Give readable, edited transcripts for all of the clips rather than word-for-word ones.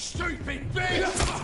stupid bitch!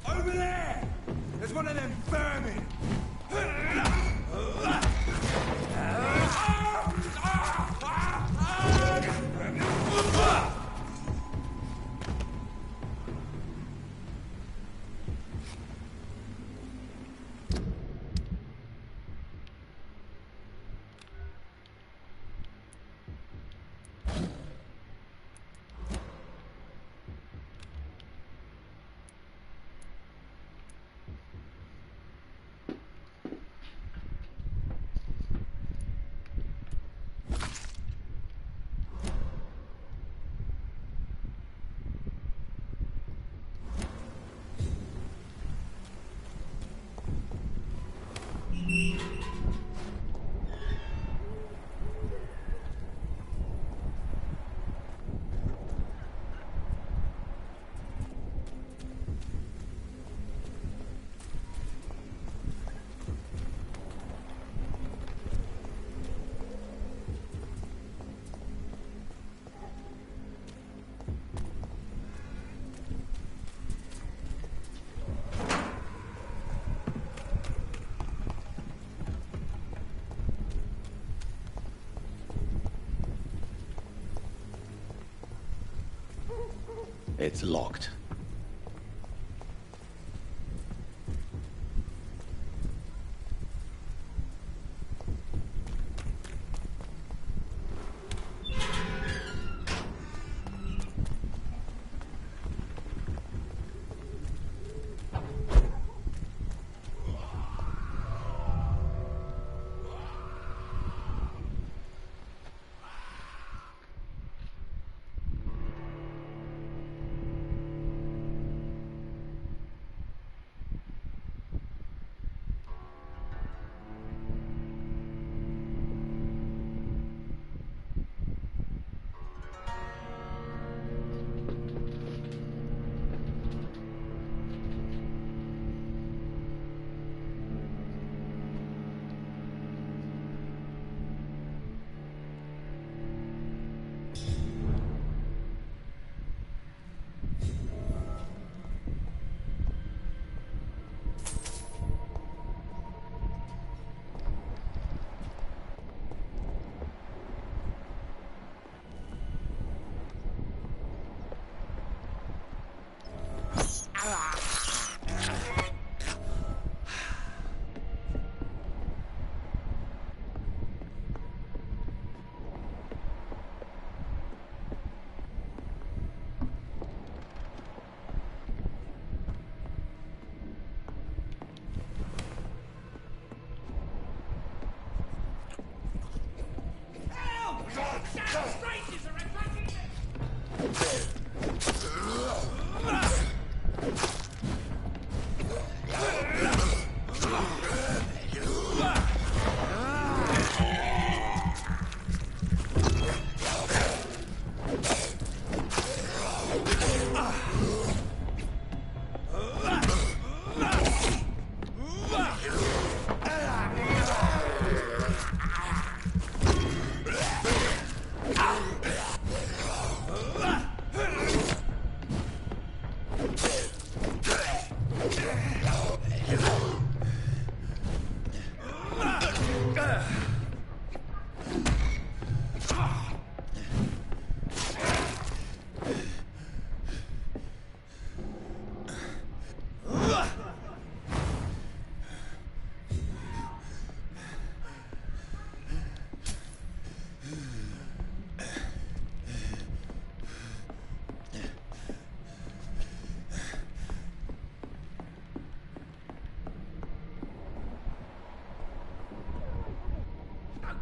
Over there! There's one of them vermin! It's locked.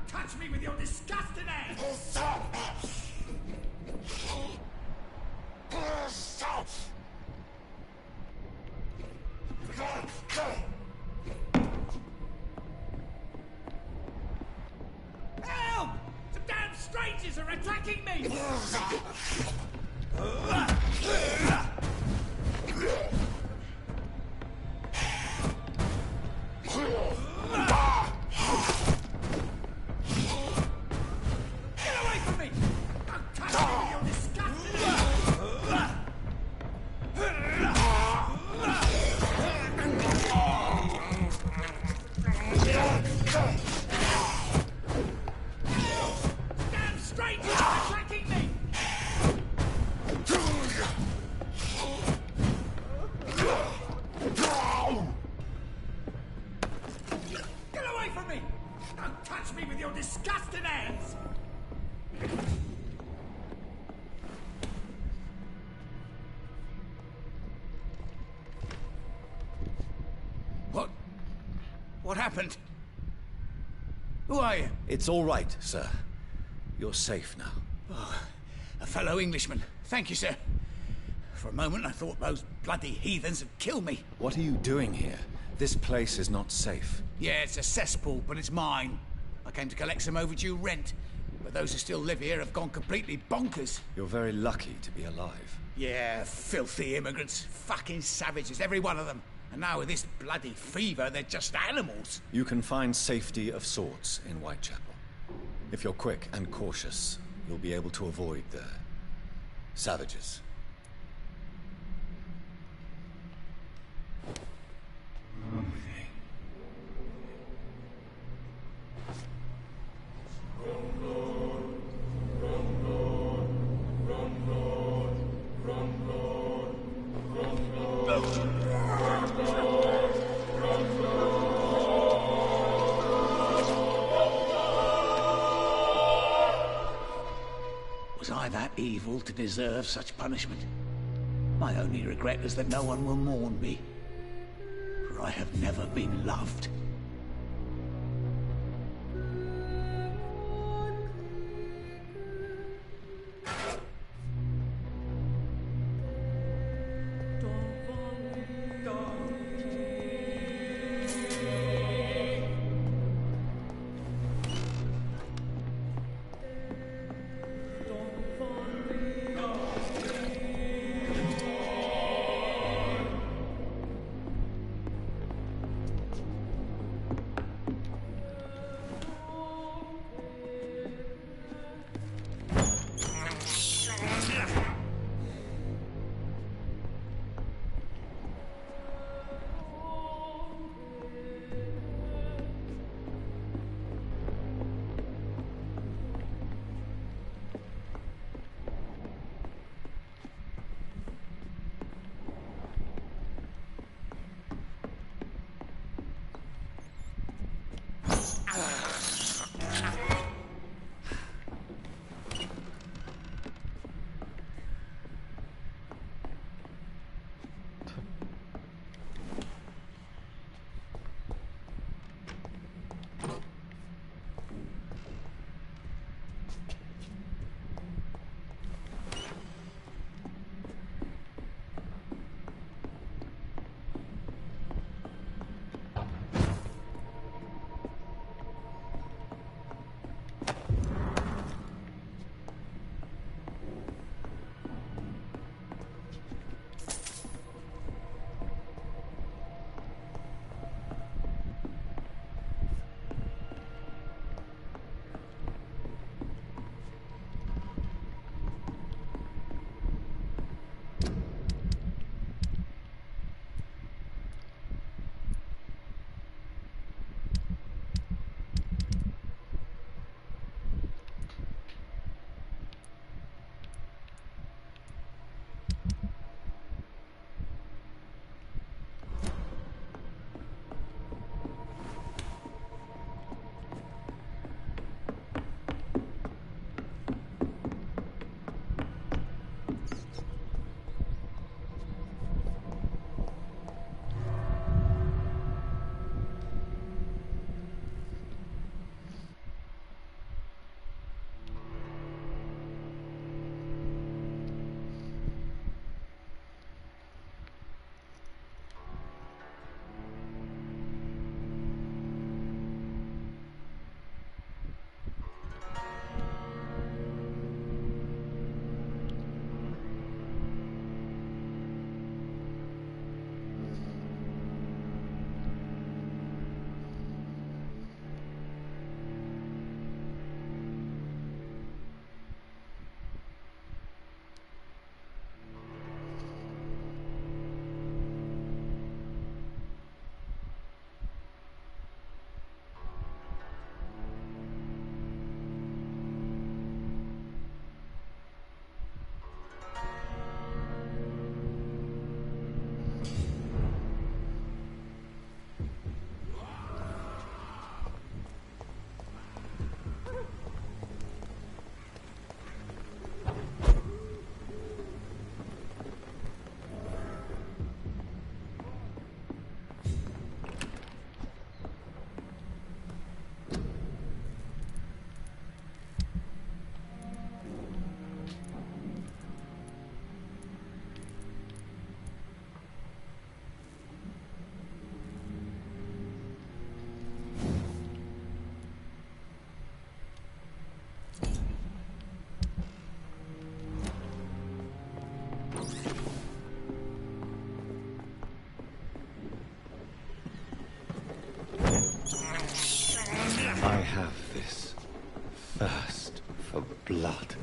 Don't touch me with your disgusting hands! Help! Some damn strangers are attacking me! What happened? Who are you? It's all right, sir. You're safe now. Oh, a fellow Englishman. Thank you, sir. For a moment I thought those bloody heathens had killed me. What are you doing here? This place is not safe. Yeah, it's a cesspool, but it's mine. I came to collect some overdue rent. But those who still live here have gone completely bonkers. You're very lucky to be alive. Yeah, filthy immigrants. Fucking savages, every one of them. And now with this bloody fever, they're just animals. You can find safety of sorts in Whitechapel. If you're quick and cautious, you'll be able to avoid the savages. Was I that evil to deserve such punishment? My only regret is that no one will mourn me, for I have never been loved. blood.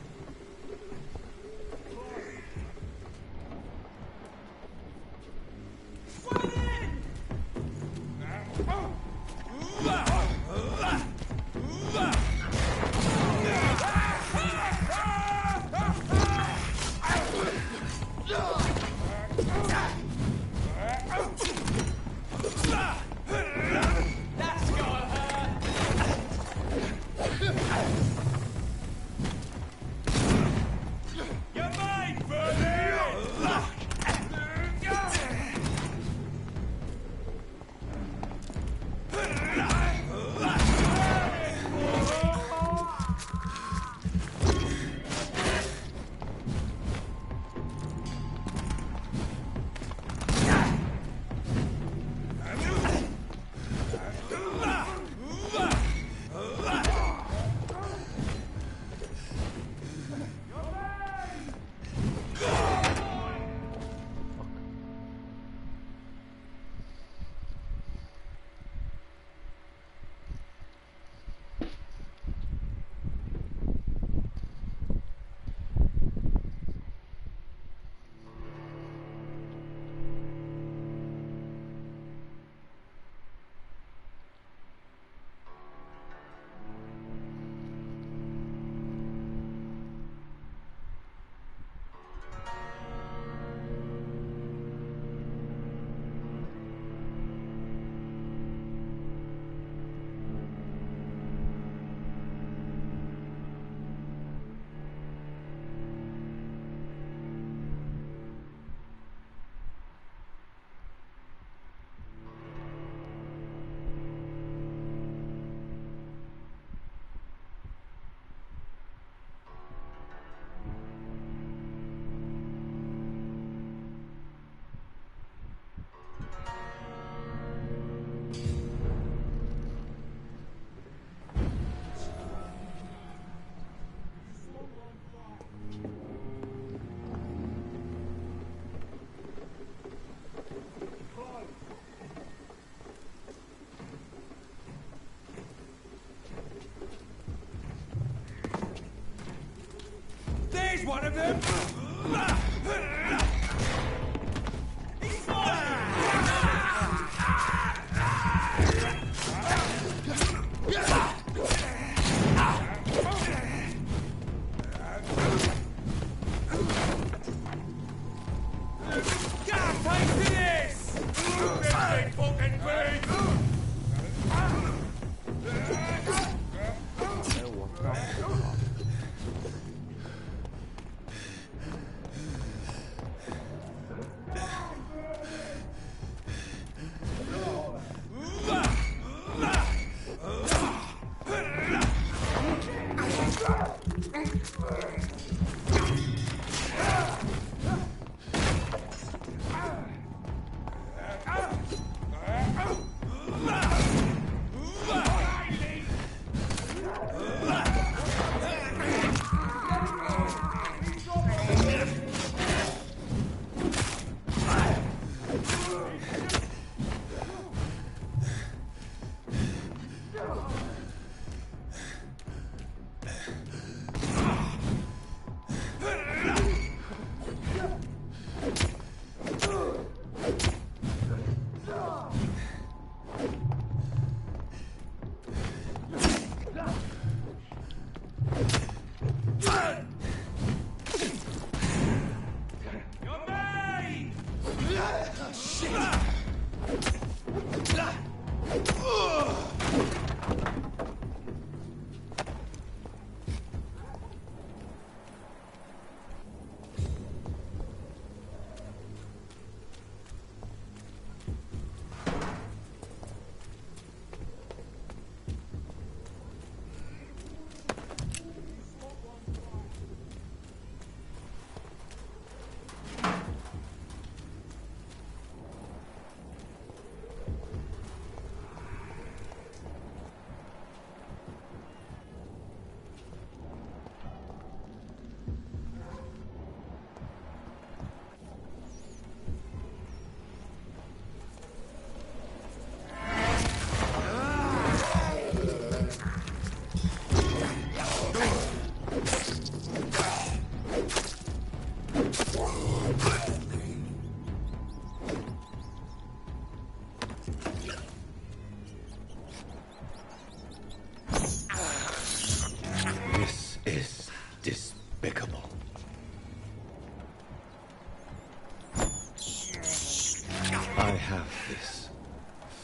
There's one of them! He's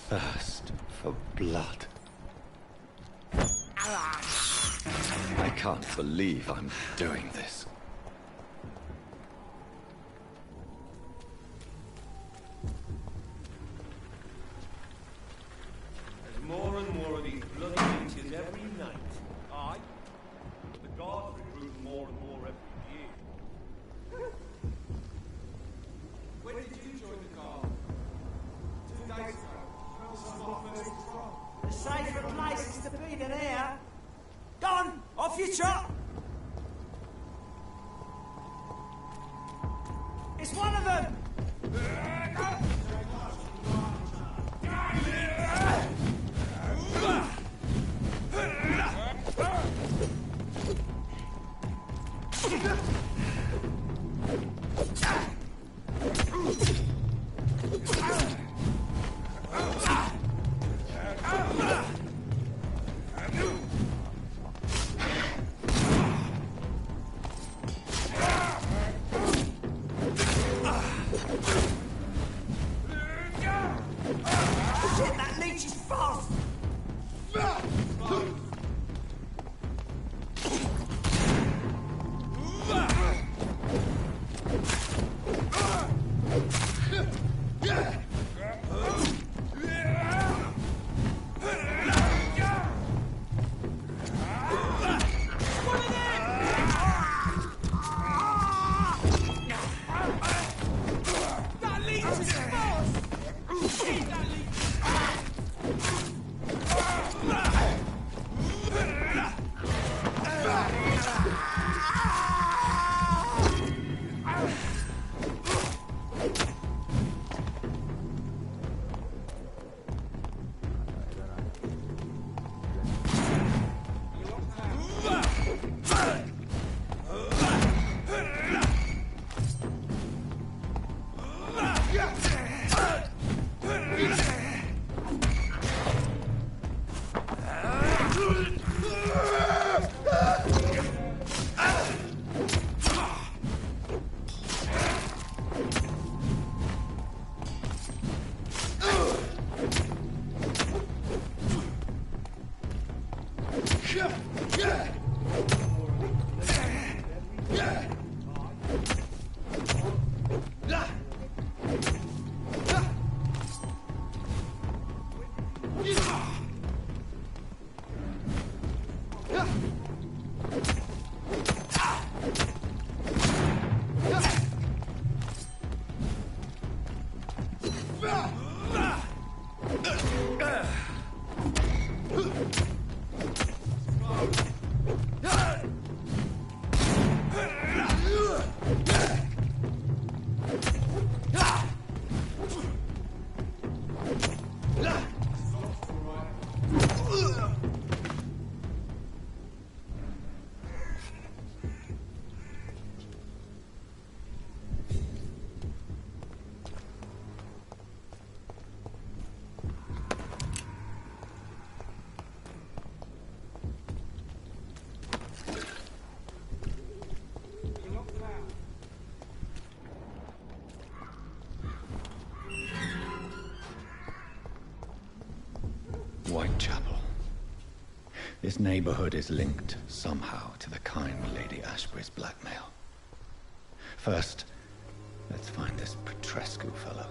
thirst for blood. I can't believe I'm doing this. There's more and more of these bloody leeches every night. Aye. The guards recruit more and more every year. When did you join the guard? 2 days ago. This is my first patrol. The safer places to be than here. Go on, off you trot. It's one of them. Shit, that leech is fast. That leech is fast! Shit, that leech! Whitechapel. This neighborhood is linked somehow to the kind Lady Ashbury's blackmail. First, let's find this Petrescu fellow.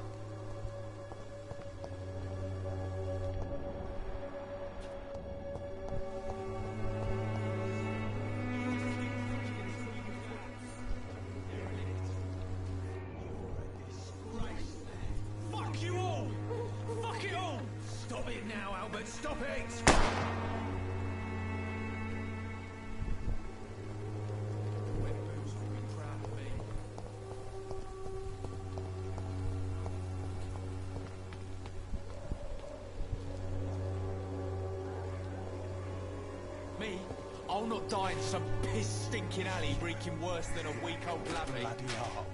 Fuck you all! Fuck it all! Stop it now, Albert, stop it! Me? I'll not die in some piss-stinking alley reeking worse than a week-old lavvy. Bloody hell.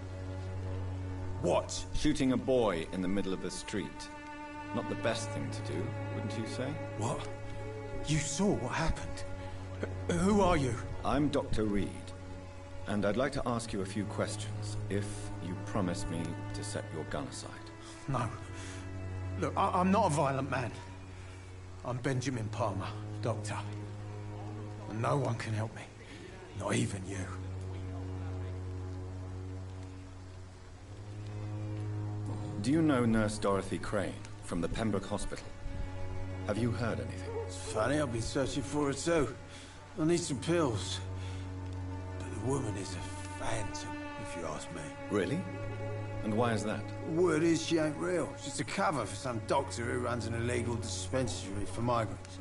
What? Shooting a boy in the middle of the street. Not the best thing to do, wouldn't you say? What? You saw what happened? Who are you? I'm Dr. Reed, and I'd like to ask you a few questions, if you promise me to set your gun aside. No. Look, I'm not a violent man. I'm Benjamin Palmer, doctor. And no one can help me. Not even you. Do you know Nurse Dorothy Crane from the Pembroke Hospital? Have you heard anything? It's funny, I've been searching for her too. I need some pills. But the woman is a phantom, if you ask me. Really? And why is that? Word is she ain't real. She's a cover for some doctor who runs an illegal dispensary for migrants.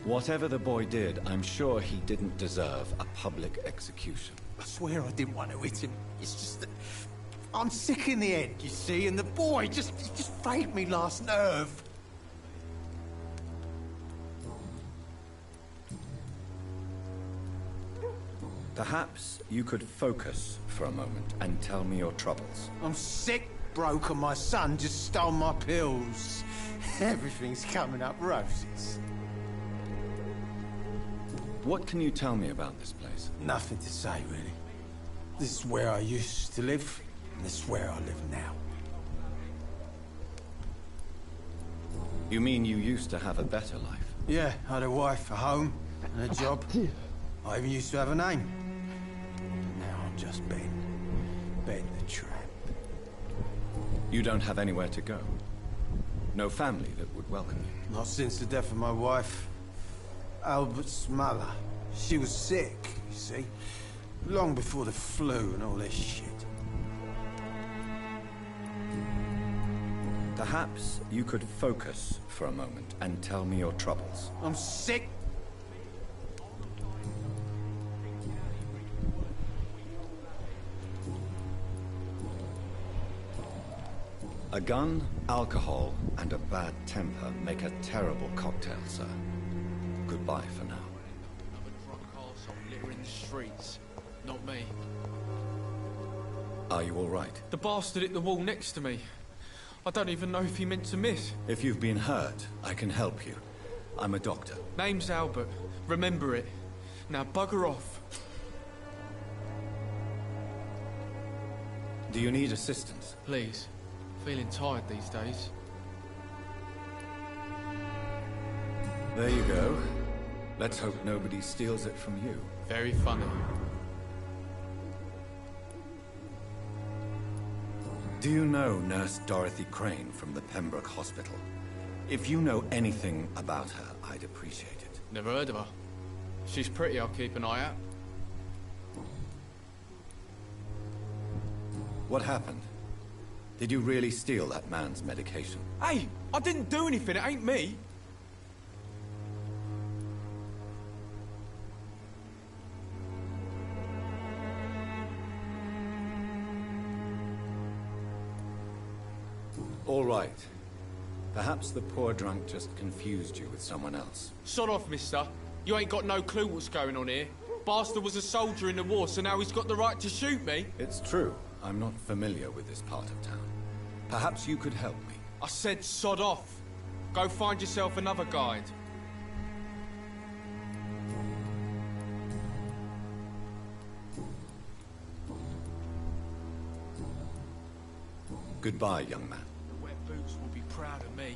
Whatever the boy did, I'm sure he didn't deserve a public execution. I swear I didn't want to hit him. It's just that I'm sick in the head, you see, and the boy just frayed me last nerve. Perhaps you could focus for a moment and tell me your troubles. I'm sick, broke, and my son just stole my pills. Everything's coming up roses. What can you tell me about this place? Nothing to say, really. This is where I used to live, and this is where I live now. You mean you used to have a better life? Yeah, I had a wife, a home, and a job. I even used to have a name. Now I'm just Ben. Ben the Tramp. You don't have anywhere to go? No family that would welcome you? Not since the death of my wife, Albert's mother. She was sick, you see. Long before the flu and all this shit. Perhaps you could focus for a moment and tell me your troubles. I'm sick. A gun, alcohol, and a bad temper make a terrible cocktail, sir. Goodbye for now. Another drunk arsehole littering the streets. Not me. Are you all right? The bastard hit the wall next to me. I don't even know if he meant to miss. If you've been hurt, I can help you. I'm a doctor. Name's Albert. Remember it. Now bugger off. Do you need assistance? Please. Feeling tired these days. There you go. Let's hope nobody steals it from you. Very funny. Do you know Nurse Dorothy Crane from the Pembroke Hospital? If you know anything about her, I'd appreciate it. Never heard of her. She's pretty, I'll keep an eye out. What happened? Did you really steal that man's medication? Hey, I didn't do anything, it ain't me. All right. Perhaps the poor drunk just confused you with someone else. Sod off, mister. You ain't got no clue what's going on here. Bastard was a soldier in the war, so now he's got the right to shoot me. It's true. I'm not familiar with this part of town. Perhaps you could help me. I said sod off. Go find yourself another guide. Goodbye, young man. The wet boots will be proud of me.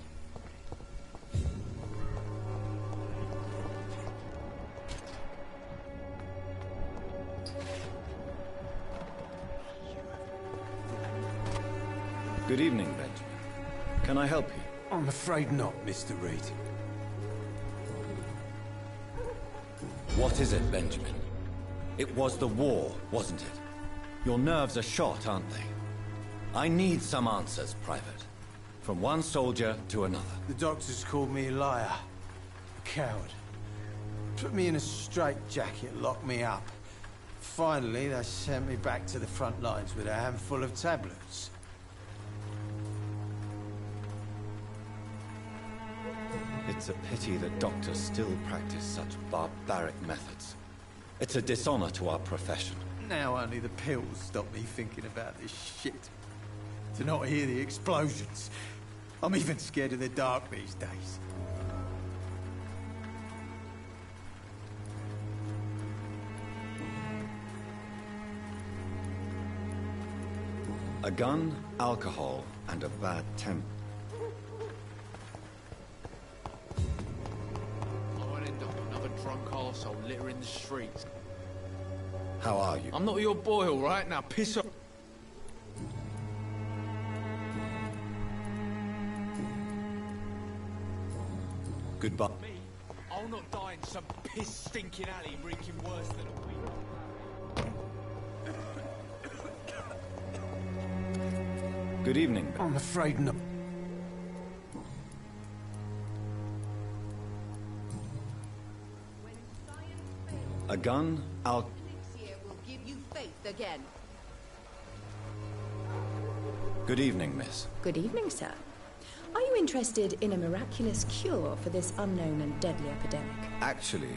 Good evening, Benjamin. Can I help you? I'm afraid not, Mr. Reed. What is it, Benjamin? It was the war, wasn't it? Your nerves are shot, aren't they? I need some answers, Private. From one soldier to another. The doctors called me a liar. A coward. Put me in a straitjacket, locked me up. Finally, they sent me back to the front lines with a handful of tablets. It's a pity that doctors still practice such barbaric methods. It's a dishonor to our profession. Now only the pills stop me thinking about this shit. To not hear the explosions. I'm even scared of the dark these days. A gun, alcohol, and a bad temper. I won't end up another drunk arsehole littering the streets. How are you? I'm not your boy, all right? Now piss off. Goodbye. Me, I'll not die in some piss-stinking alley reeking worse than a week. Good evening. I'm afraid not. A gun, alcohol. Elixir will give you faith again. Good evening, miss. Good evening, sir. Are you interested in a miraculous cure for this unknown and deadly epidemic? Actually,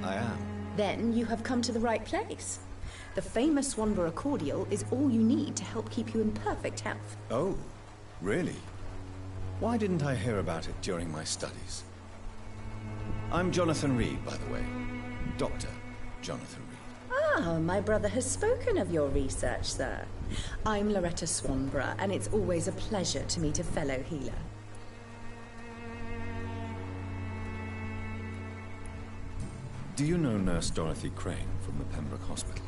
I am. Then you have come to the right place. The famous Swanborough cordial is all you need to help keep you in perfect health. Oh, really? Why didn't I hear about it during my studies? I'm Jonathan Reed, by the way. Dr. Jonathan Reed. Ah, my brother has spoken of your research, sir. I'm Loretta Swanborough, and it's always a pleasure to meet a fellow healer. Do you know Nurse Dorothy Crane from the Pembroke Hospital?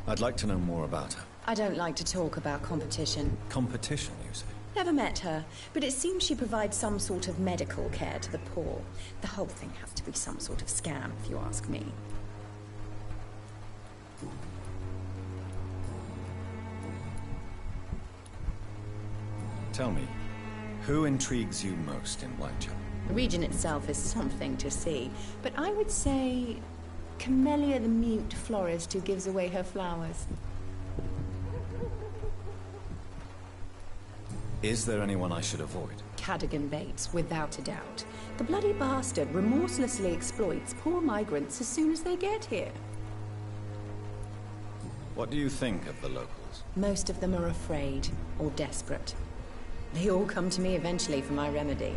I'd like to know more about her. I don't like to talk about competition. Competition, you say? Never met her, but it seems she provides some sort of medical care to the poor. The whole thing has to be some sort of scam, if you ask me. Tell me, who intrigues you most in Whitechapel? The region itself is something to see, but I would say Camellia the mute florist who gives away her flowers. Is there anyone I should avoid? Cadogan Bates, without a doubt. The bloody bastard remorselessly exploits poor migrants as soon as they get here. What do you think of the locals? Most of them are afraid or desperate. They all come to me eventually for my remedy.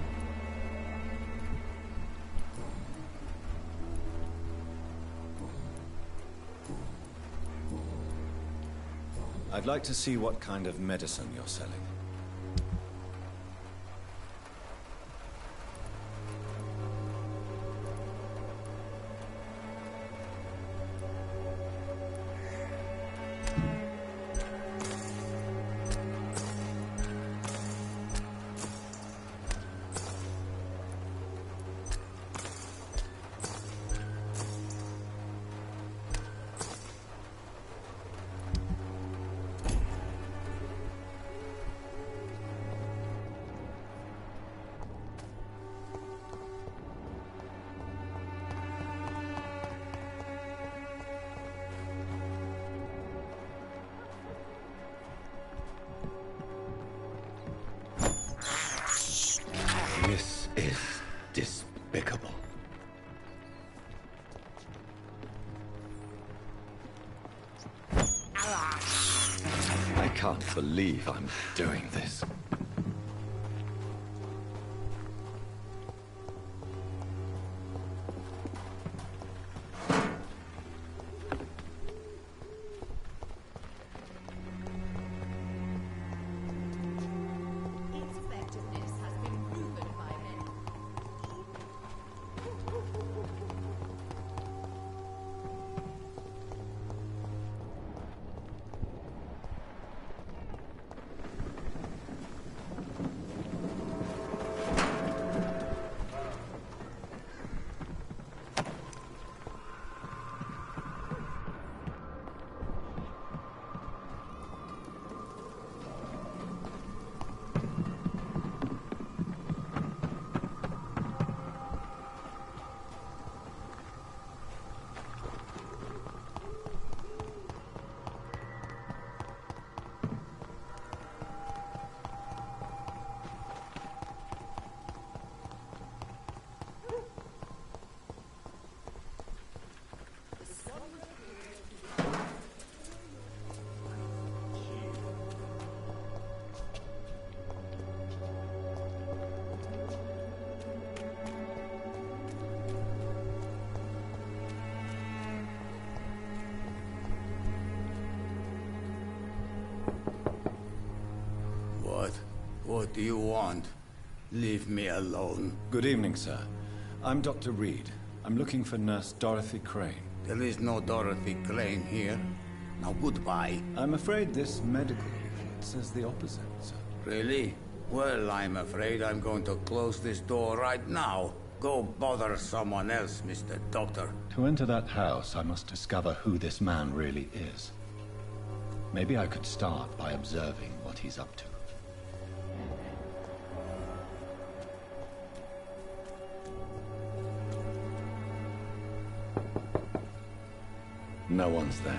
I'd like to see what kind of medicine you're selling. This is despicable. I can't believe I'm doing this. Its effectiveness has been proven by many. What do you want? Leave me alone. Good evening, sir. I'm Dr. Reed. I'm looking for Nurse Dorothy Crane. There is no Dorothy Crane here. Now goodbye. I'm afraid this medical leaflet says the opposite, sir. Really? Well, I'm afraid I'm going to close this door right now. Go bother someone else, Mr. Doctor. To enter that house, I must discover who this man really is. Maybe I could start by observing what he's up to. No one's there.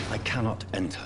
I cannot enter.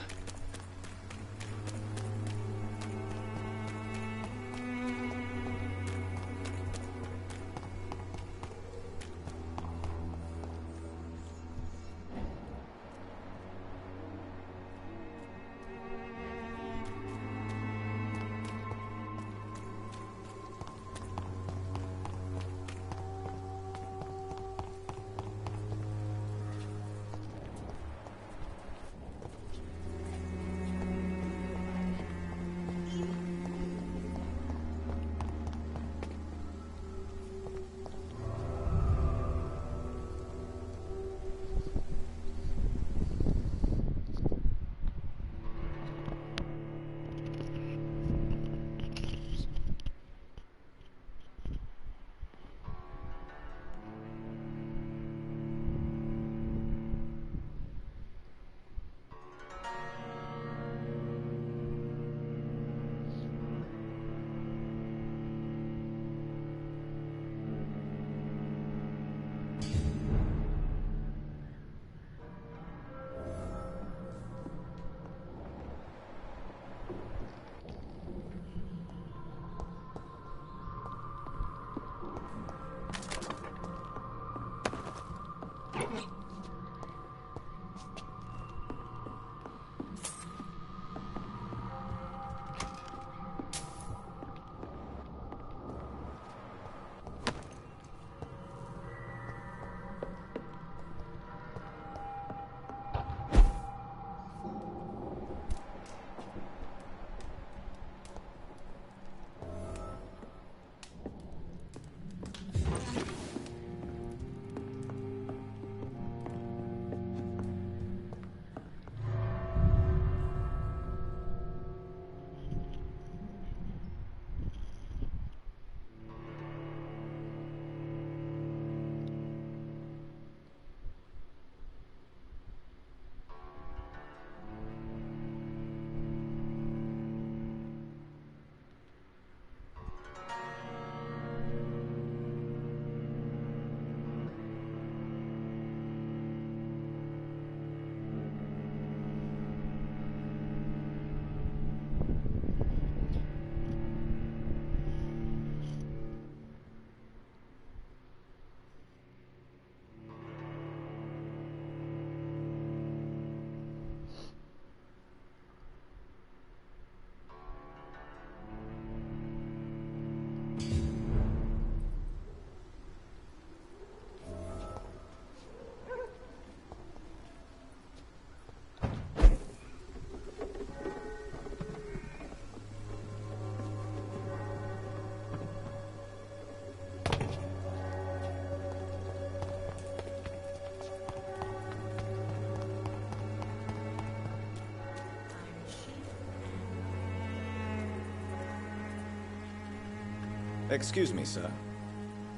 Excuse me, sir.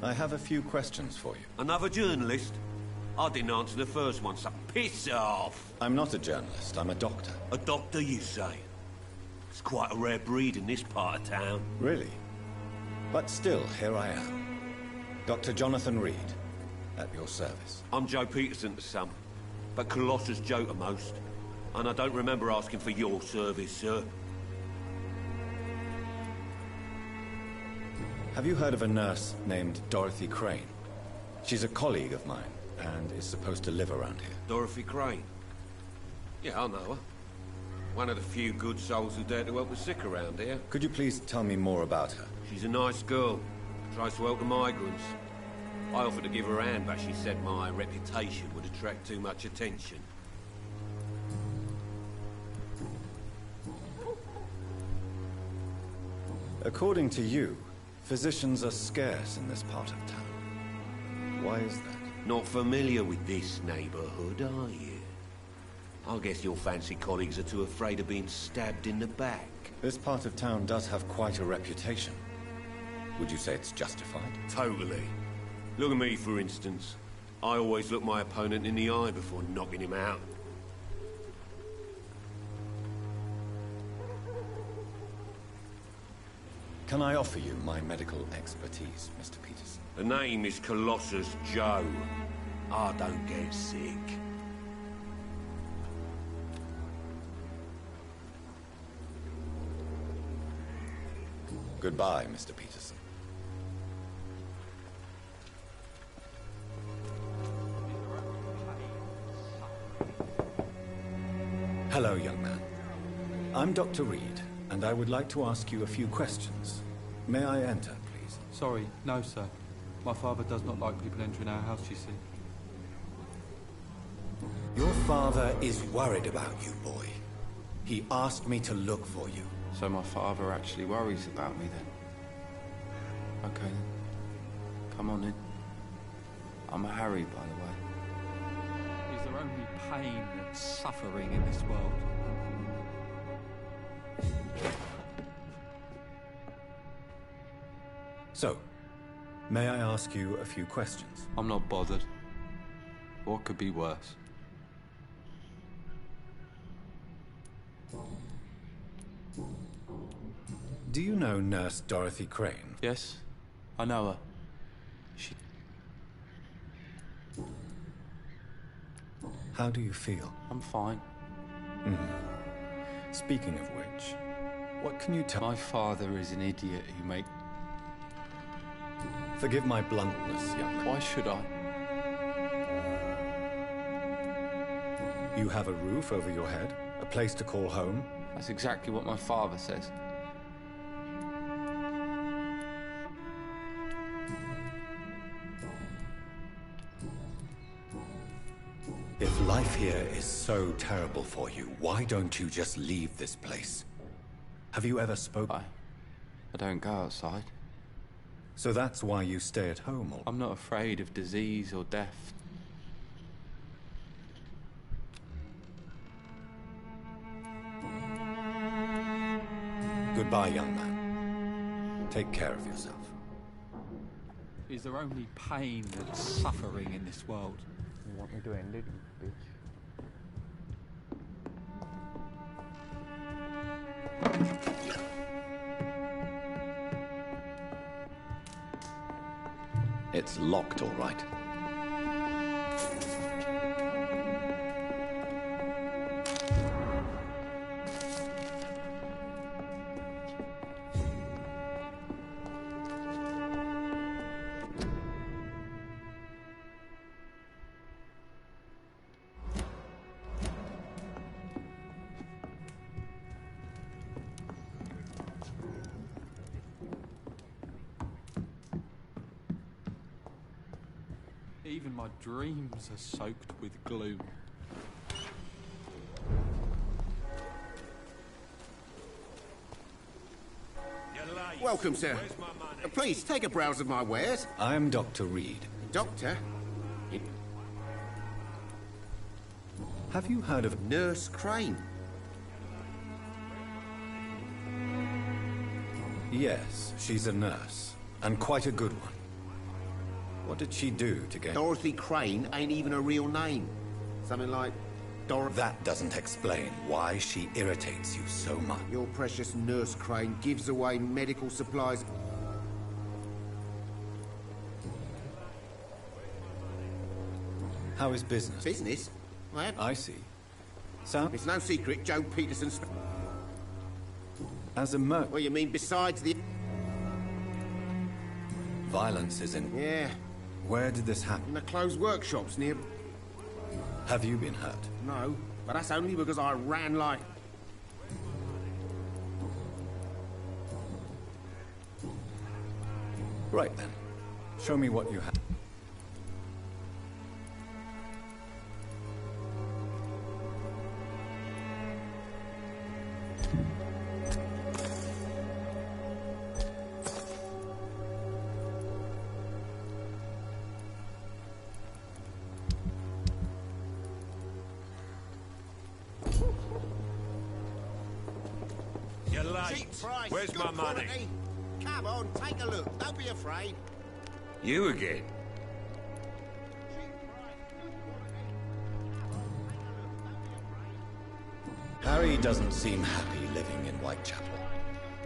I have a few questions for you. Another journalist? I didn't answer the first one, so piss off! I'm not a journalist, I'm a doctor. A doctor, you say? It's quite a rare breed in this part of town. Really? But still, here I am. Dr. Jonathan Reed, at your service. I'm Joe Peterson to some, but Colossus Joe to most. And I don't remember asking for your service, sir. Have you heard of a nurse named Dorothy Crane? She's a colleague of mine, and is supposed to live around here. Dorothy Crane? Yeah, I know her. One of the few good souls who dare to help the sick around here. Could you please tell me more about her? She's a nice girl. Tries to help the migrants. I offered to give her a hand, but she said my reputation would attract too much attention. According to you, physicians are scarce in this part of town. Why is that? Not familiar with this neighborhood, are you? I guess your fancy colleagues are too afraid of being stabbed in the back. This part of town does have quite a reputation. Would you say it's justified? Totally. Look at me, for instance. I always look my opponent in the eye before knocking him out. Can I offer you my medical expertise, Mr. Peterson? The name is Colossus Joe. I don't get sick. Goodbye, Mr. Peterson. Hello, young man. I'm Dr. Reed, and I would like to ask you a few questions. May I enter, please? Sorry, no, sir. My father does not like people entering our house, you see. Your father is worried about you, boy. He asked me to look for you. So my father actually worries about me, then? Okay, then. Come on in. I'm Harry, by the way. Is there only pain and suffering in this world? So, may I ask you a few questions? I'm not bothered. What could be worse? Do you know Nurse Dorothy Crane? Yes, I know her. She... How do you feel? I'm fine. Speaking of which, what can you tell... My father is an idiot who makes... Forgive my bluntness, young man. Why should I? You have a roof over your head, a place to call home. That's exactly what my father says. If life here is so terrible for you, why don't you just leave this place? Have you ever spoken? I don't go outside. So that's why you stay at home all... I'm not afraid of disease or death. Goodbye, young man. Take care of yourself. Is there only pain and suffering in this world? What me to end it, bitch? It's locked, all right. Even my dreams are soaked with gloom. Welcome, sir. Please, take a browse of my wares. I'm Dr. Reed. Doctor? Have you heard of Nurse Crane? Yes, she's a nurse, and quite a good one. What did she do to get... Dorothy Crane ain't even a real name. Something like That doesn't explain why she irritates you so much. Your precious Nurse Crane gives away medical supplies. How is business? Business? I see. So, It's no secret Joe Peterson's... as a merc... What do you mean besides the... Violence is in... Yeah, Where did this happen? in the closed workshops near... Have you been hurt? No, but that's only because I ran like... Right then. Show me what you have. You're late. Cheap price, Where's good my money? quality. Come on, take a look. Don't be afraid. You again? Harry doesn't seem happy living in Whitechapel.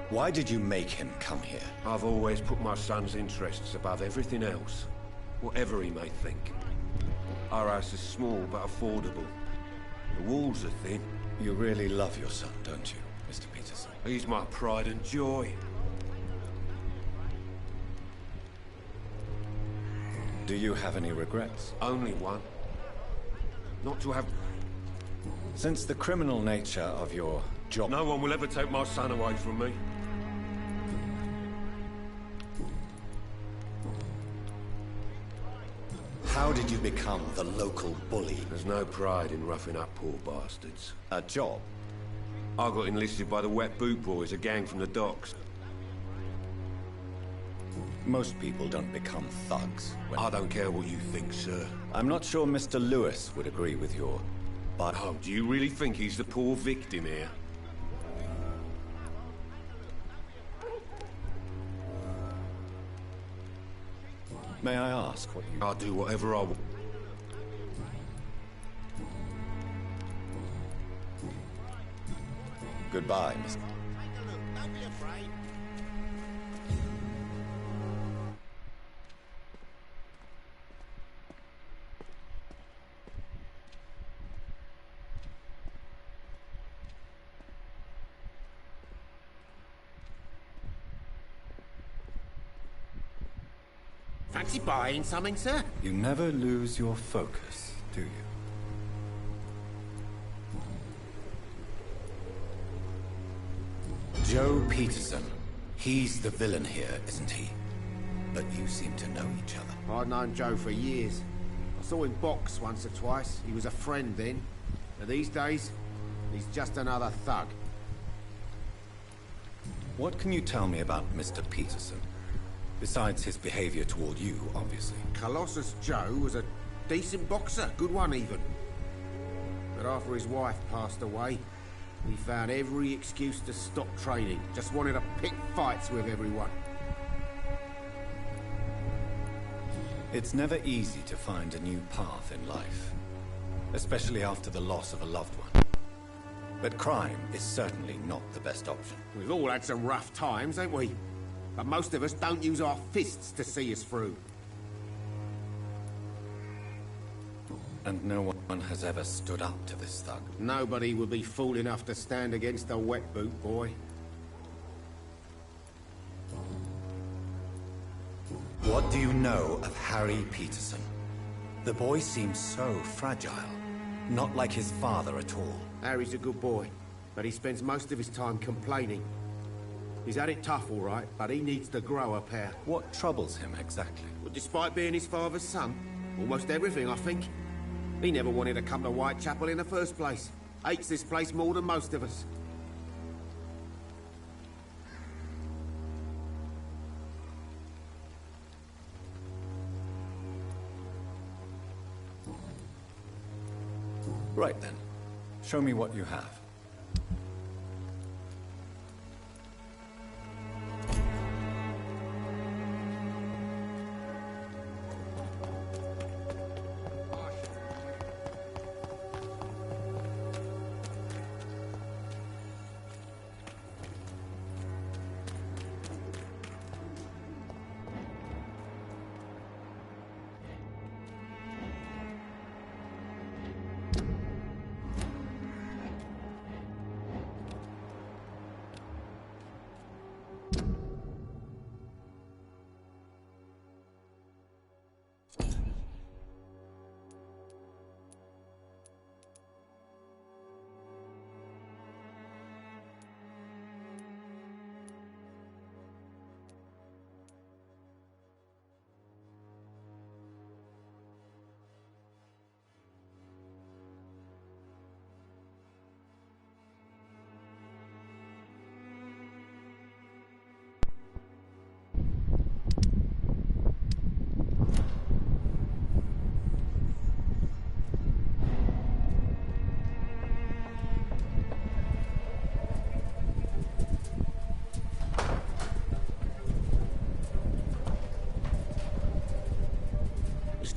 Why did you make him come here? I've always put my son's interests above everything else, whatever he may think. Our house is small but affordable. The walls are thin. You really love your son, don't you, Mr. Peterson? He's my pride and joy. Do you have any regrets? Only one. Not to have... Since the criminal nature of your job... No one will ever take my son away from me. How did you become the local bully? There's no pride in roughing up poor bastards. A job? I got enlisted by the Wet Boot Boys, a gang from the docks. Most people don't become thugs when... I don't care what you think, sir. I'm not sure Mr. Lewis would agree with your... But... Oh, do you really think he's the poor victim here? May I ask what you... I'll do whatever I want. Goodbye, Mr. Take a look. Don't be afraid. Fancy buying something, sir? You never lose your focus, do you? Joe Peterson. He's the villain here, isn't he? But you seem to know each other. I'd known Joe for years. I saw him box once or twice. He was a friend then. But these days, he's just another thug. What can you tell me about Mr. Peterson? Besides his behavior toward you, obviously. Colossus Joe was a decent boxer, good one even. But after his wife passed away, he found every excuse to stop training. Just wanted to pick fights with everyone. It's never easy to find a new path in life, especially after the loss of a loved one. But crime is certainly not the best option. We've all had some rough times, ain't we? But most of us don't use our fists to see us through. And no one has ever stood up to this thug. Nobody would be fool enough to stand against a wet boot boy. What do you know of Harry Peterson? The boy seems so fragile. Not like his father at all. Harry's a good boy, but he spends most of his time complaining. He's had it tough, all right, but he needs to grow a pair. What troubles him exactly? Well, despite being his father's son, almost everything, I think. He never wanted to come to Whitechapel in the first place. Hates this place more than most of us. Right then. Show me what you have.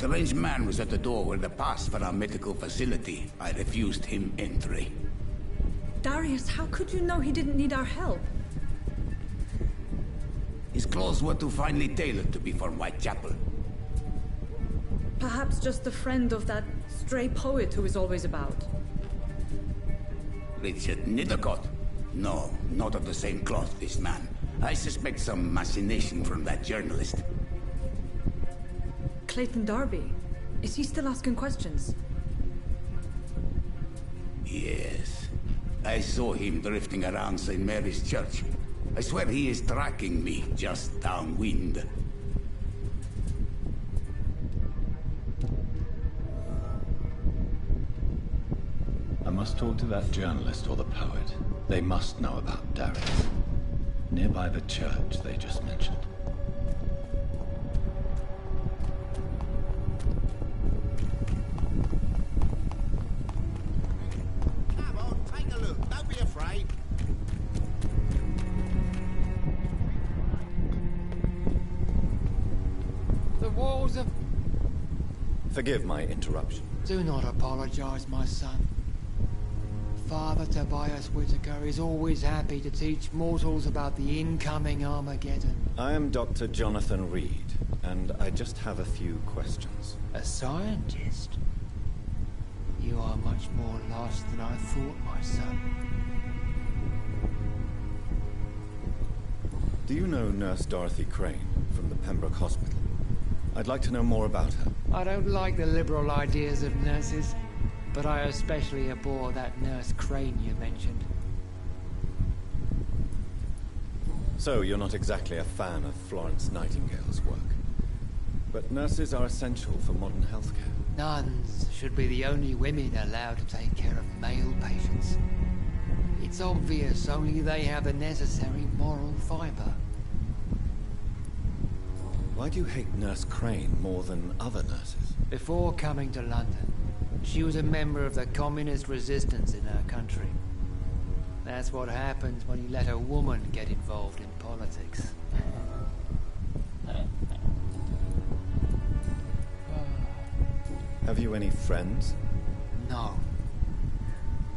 strange man was at the door with a pass for our medical facility. I refused him entry. Darius, how could you know he didn't need our help? His clothes were too finely tailored to be for Whitechapel. Perhaps just a friend of that stray poet who is always about. Richard Nithercott? No, not of the same cloth, this man. I suspect some machination from that journalist. Clayton Darby. Is he still asking questions? Yes. I saw him drifting around St. Mary's Church. I swear he is tracking me just downwind. I must talk to that journalist or the poet. They must know about Darius. Nearby the church they just mentioned. Come on, take a look. Don't be afraid. The walls of... Forgive my interruption. Do not apologize, my son. Father Tobias Whitaker is always happy to teach mortals about the incoming Armageddon. I am Dr. Jonathan Reed, and I just have a few questions. A scientist? You are much more lost than I thought, my son. Do you know Nurse Dorothy Crane from the Pembroke Hospital? I'd like to know more about her. I don't like the liberal ideas of nurses, but I especially abhor that Nurse Crane you mentioned. So, you're not exactly a fan of Florence Nightingale's work. But nurses are essential for modern healthcare. Nuns should be the only women allowed to take care of male patients. It's obvious only they have the necessary moral fiber. Why do you hate Nurse Crane more than other nurses? Before coming to London, she was a member of the communist resistance in her country. That's what happens when you let a woman get involved in politics. Have you any friends? No.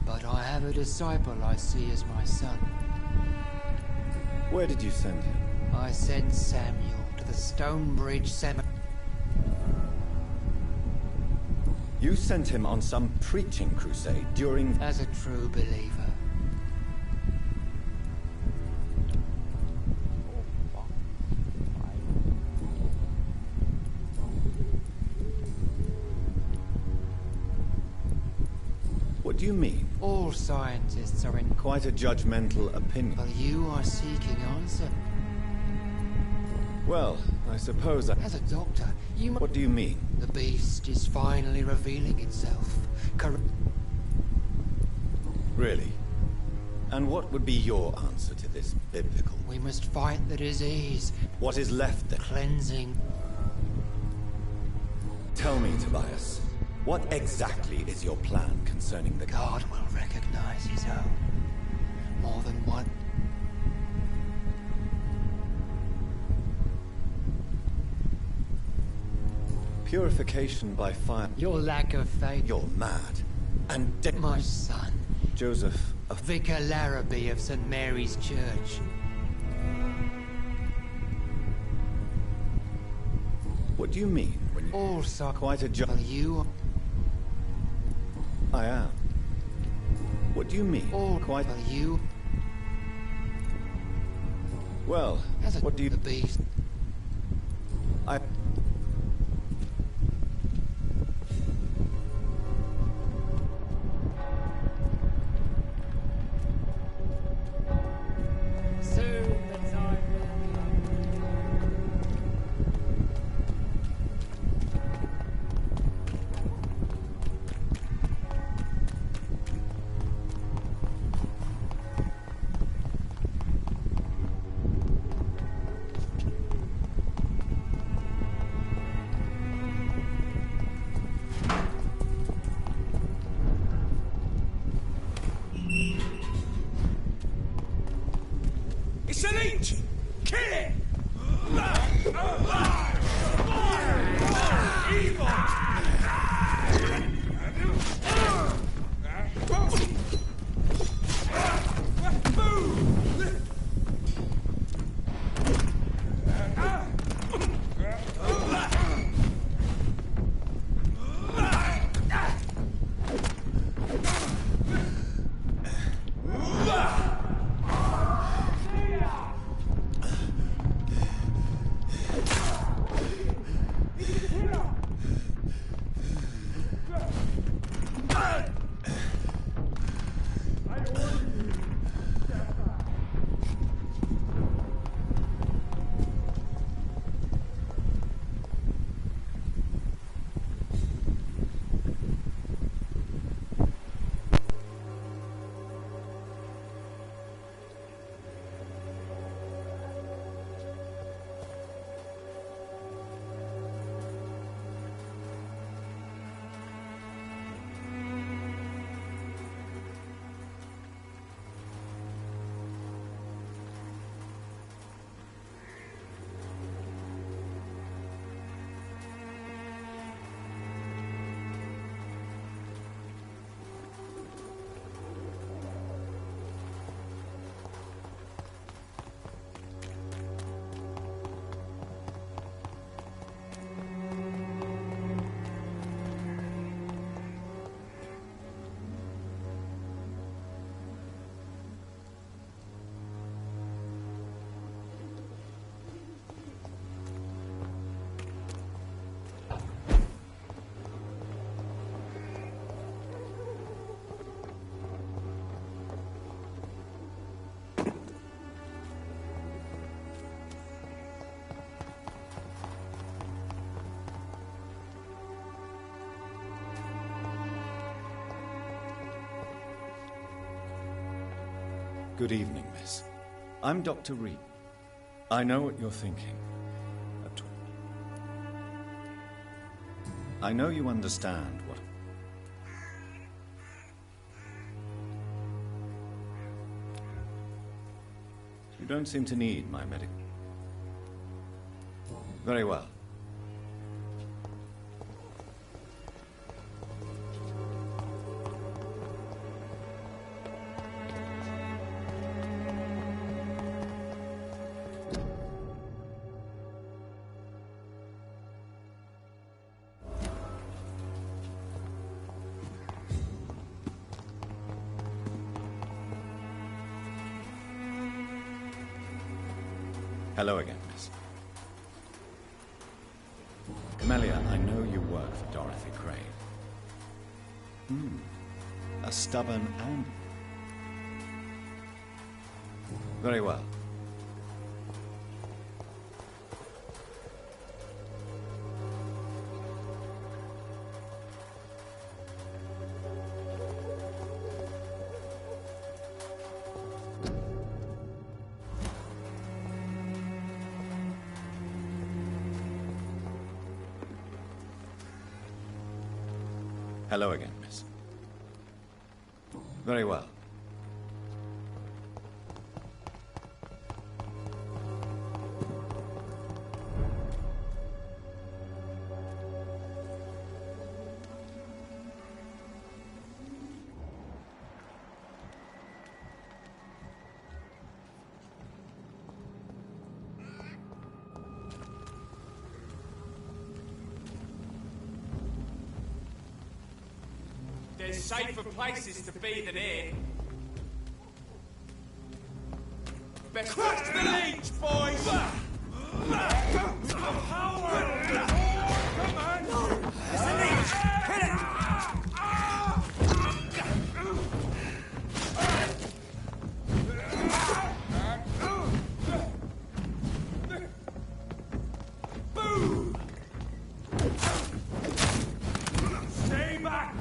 But I have a disciple I see as my son. Where did you send him? I sent Samuel to the Stonebridge Cemetery. You sent him on some preaching crusade during... As a true believer. What do you mean? All scientists are in... Quite a judgmental opinion. But you are seeking answer. Well, I suppose I... As a doctor, you... What do you mean? The beast is finally revealing itself. Really? And what would be your answer to this biblical? We must fight the disease. What is left then? Cleansing. Tell me, Tobias, what exactly is your plan concerning the... God will recognize his own. More than one. Purification by fire. Your lack of faith. You're mad. And my son. Joseph... Vicar Larrabee of St. Mary's Church. What do you mean when you... Also... Quite a job. You... I am. What do you mean? Quite... You... Well, what do you... The beast... I... Good evening, miss. I'm Dr. Reed. I know what you're thinking. I know you understand what... You don't seem to need my medical... Very well. Hello again, miss. Camellia, I know you work for Dorothy Crane. A stubborn and... Very well. Hello again, miss. Very well. There's safer places to be than here. Best crush the leech, boys! Come on! It's the leech! Hit it! Boom! Stay back!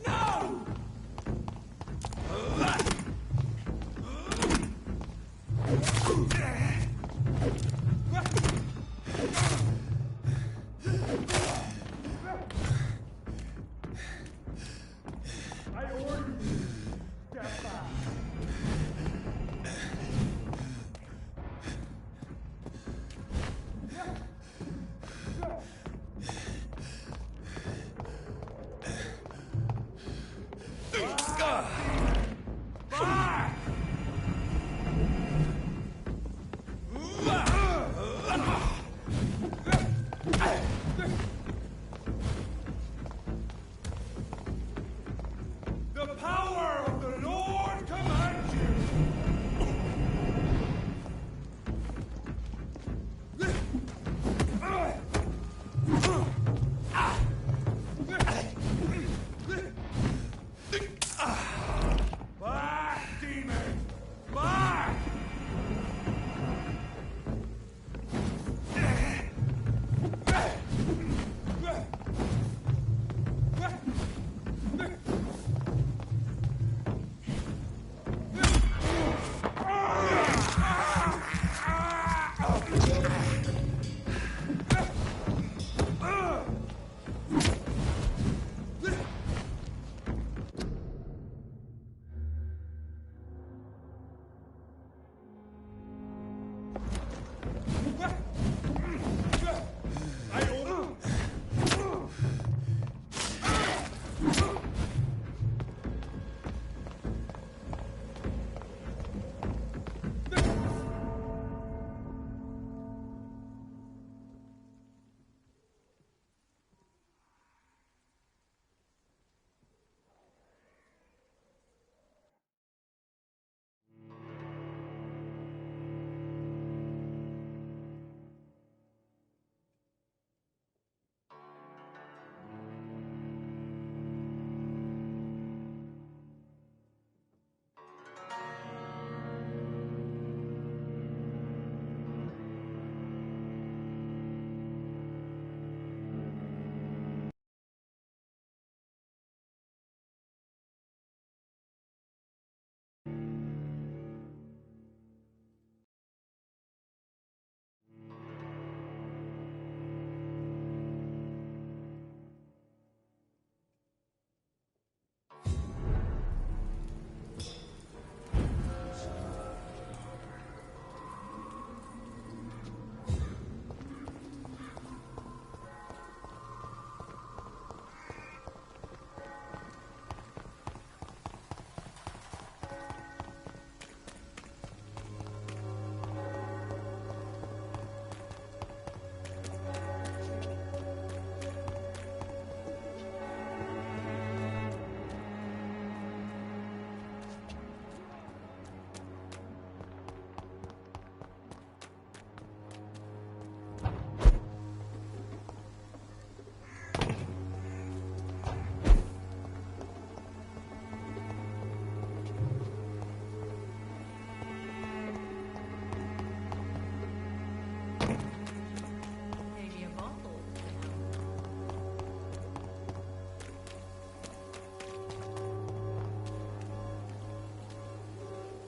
No!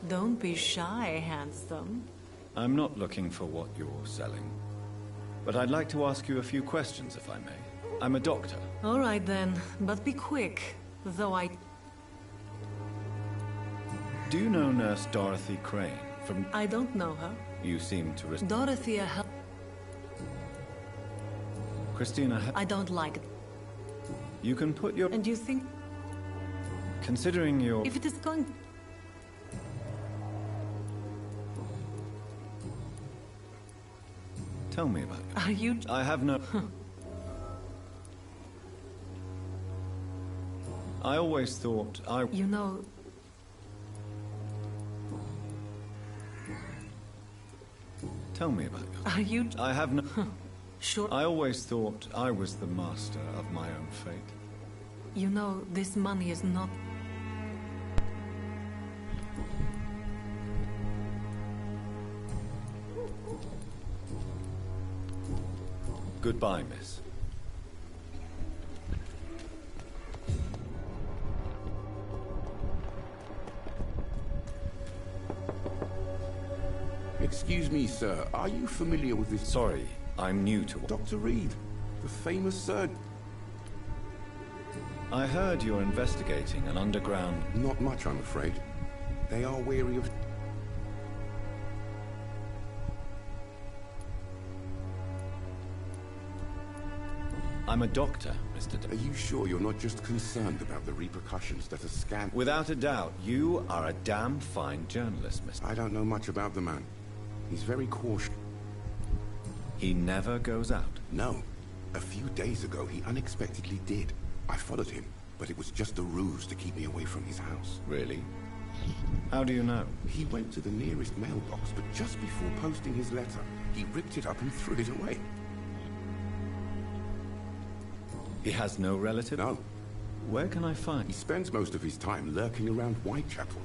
Don't be shy, handsome. I'm not looking for what you're selling. But I'd like to ask you a few questions, if I may. I'm a doctor. All right then, but be quick. Though I... Do you know Nurse Dorothy Crane from... I don't know her. You seem to... Dorothea... Christina... I don't like it. You can put your... And you think... Considering your... If it is going... Tell me about it. Are you... I have no... I always thought I... You know... Tell me about it. Are you... I have no... Sure. I always thought I was the master of my own fate. You know, this money is not... Goodbye, miss. Excuse me, sir. Are you familiar with this? Sorry, I'm new to... Dr. Reed, the famous surgeon. I heard you're investigating an underground... Not much, I'm afraid. They are wary of... I'm a doctor, Mr. Are you sure you're not just concerned about the repercussions that a scam... Without a doubt, you are a damn fine journalist, Mr. I don't know much about the man. He's very cautious. He never goes out? No. A few days ago, he unexpectedly did. I followed him, but it was just a ruse to keep me away from his house. Really? How do you know? He went to the nearest mailbox, but just before posting his letter, he ripped it up and threw it away. He has no relative? No. Where can I find... He spends most of his time lurking around Whitechapel.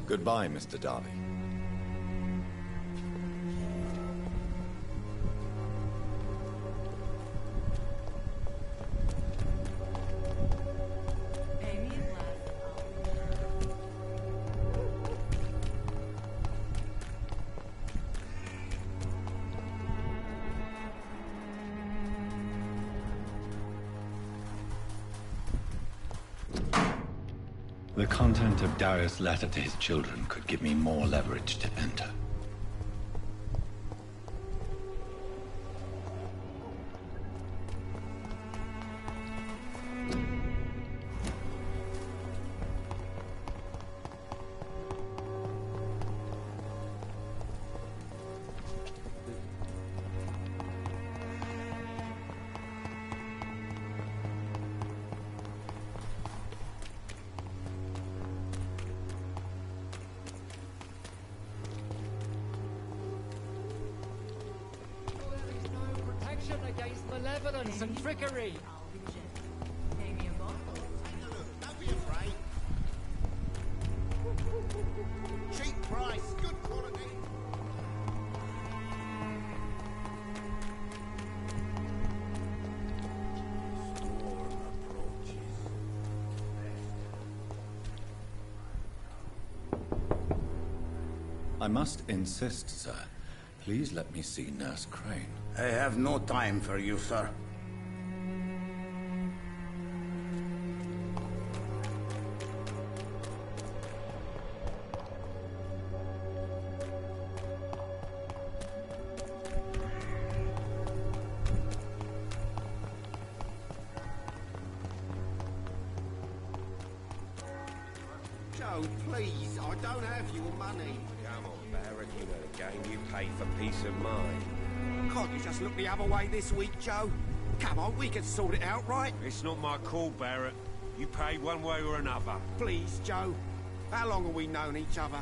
Goodbye, Mr. Darby. The content of Darius' letter to his children could give me more leverage to enter. Against malevolence and trickery. Don't be afraid. Cheap price, good quality. I must insist, sir. Please let me see Nurse Crane. I have no time for you, sir. Joe, please, I don't have your money. Come on, Barrett, you know the game. You pay for peace of mind. Can't you just look the other way this week, Joe? Come on, we can sort it out, right? It's not my call, Barrett. You pay one way or another. Please, Joe. How long have we known each other?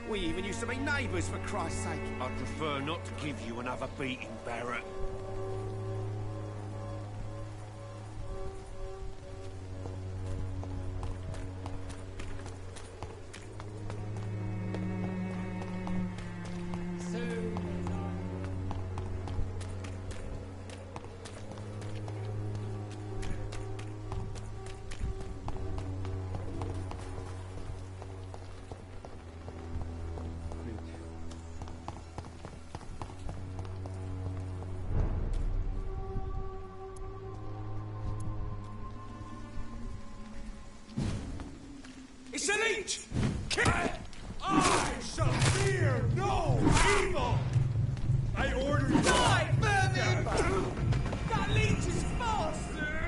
We even used to be neighbours, for Christ's sake. I'd prefer not to give you another beating, Barrett. snitch! I shall fear no evil! I order you... Die, vermin! That leech is faster!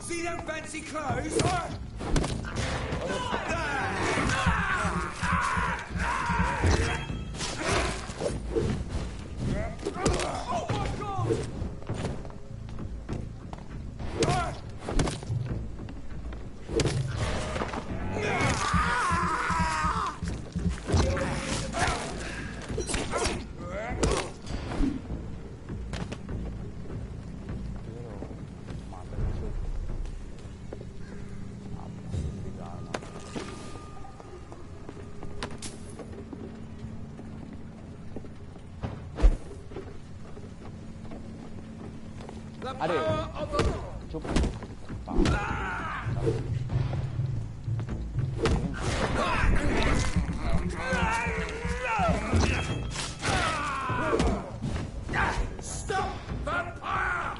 See them fancy clothes? Oh my God! Ada. Cukup. Stop, Vampyr!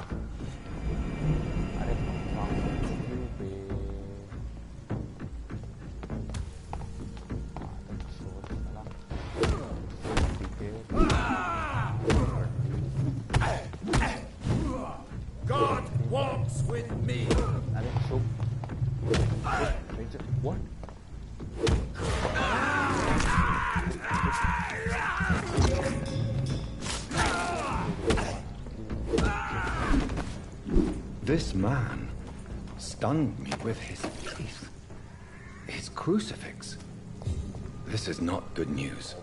God walks with me. What? This man stunned me with his teeth. His crucifix. This is not good news.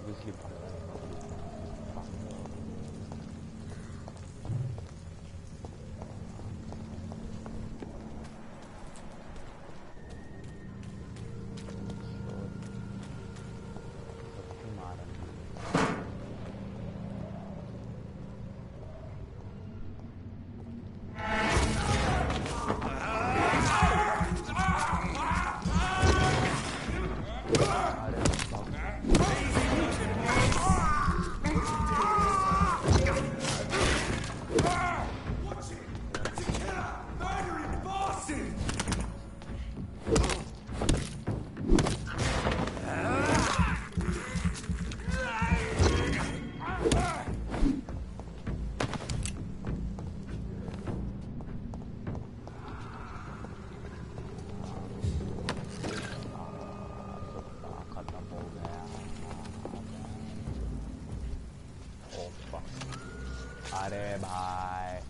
Bye bye.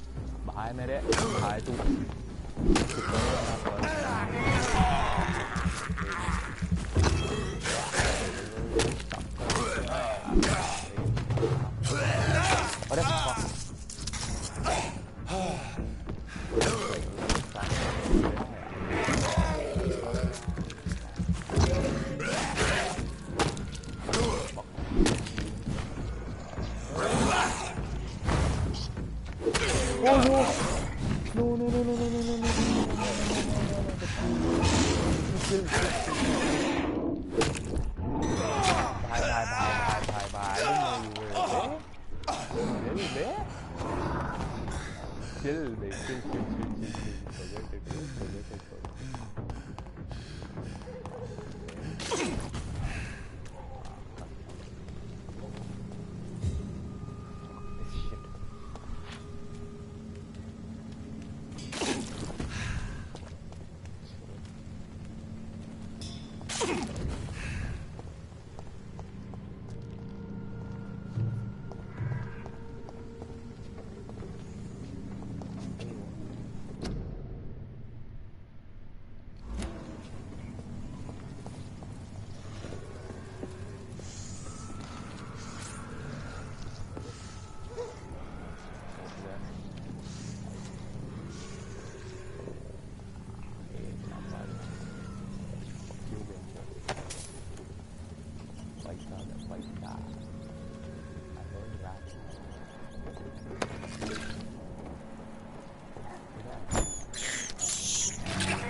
Bye mấy đấy. Bye tụi. Ở đây.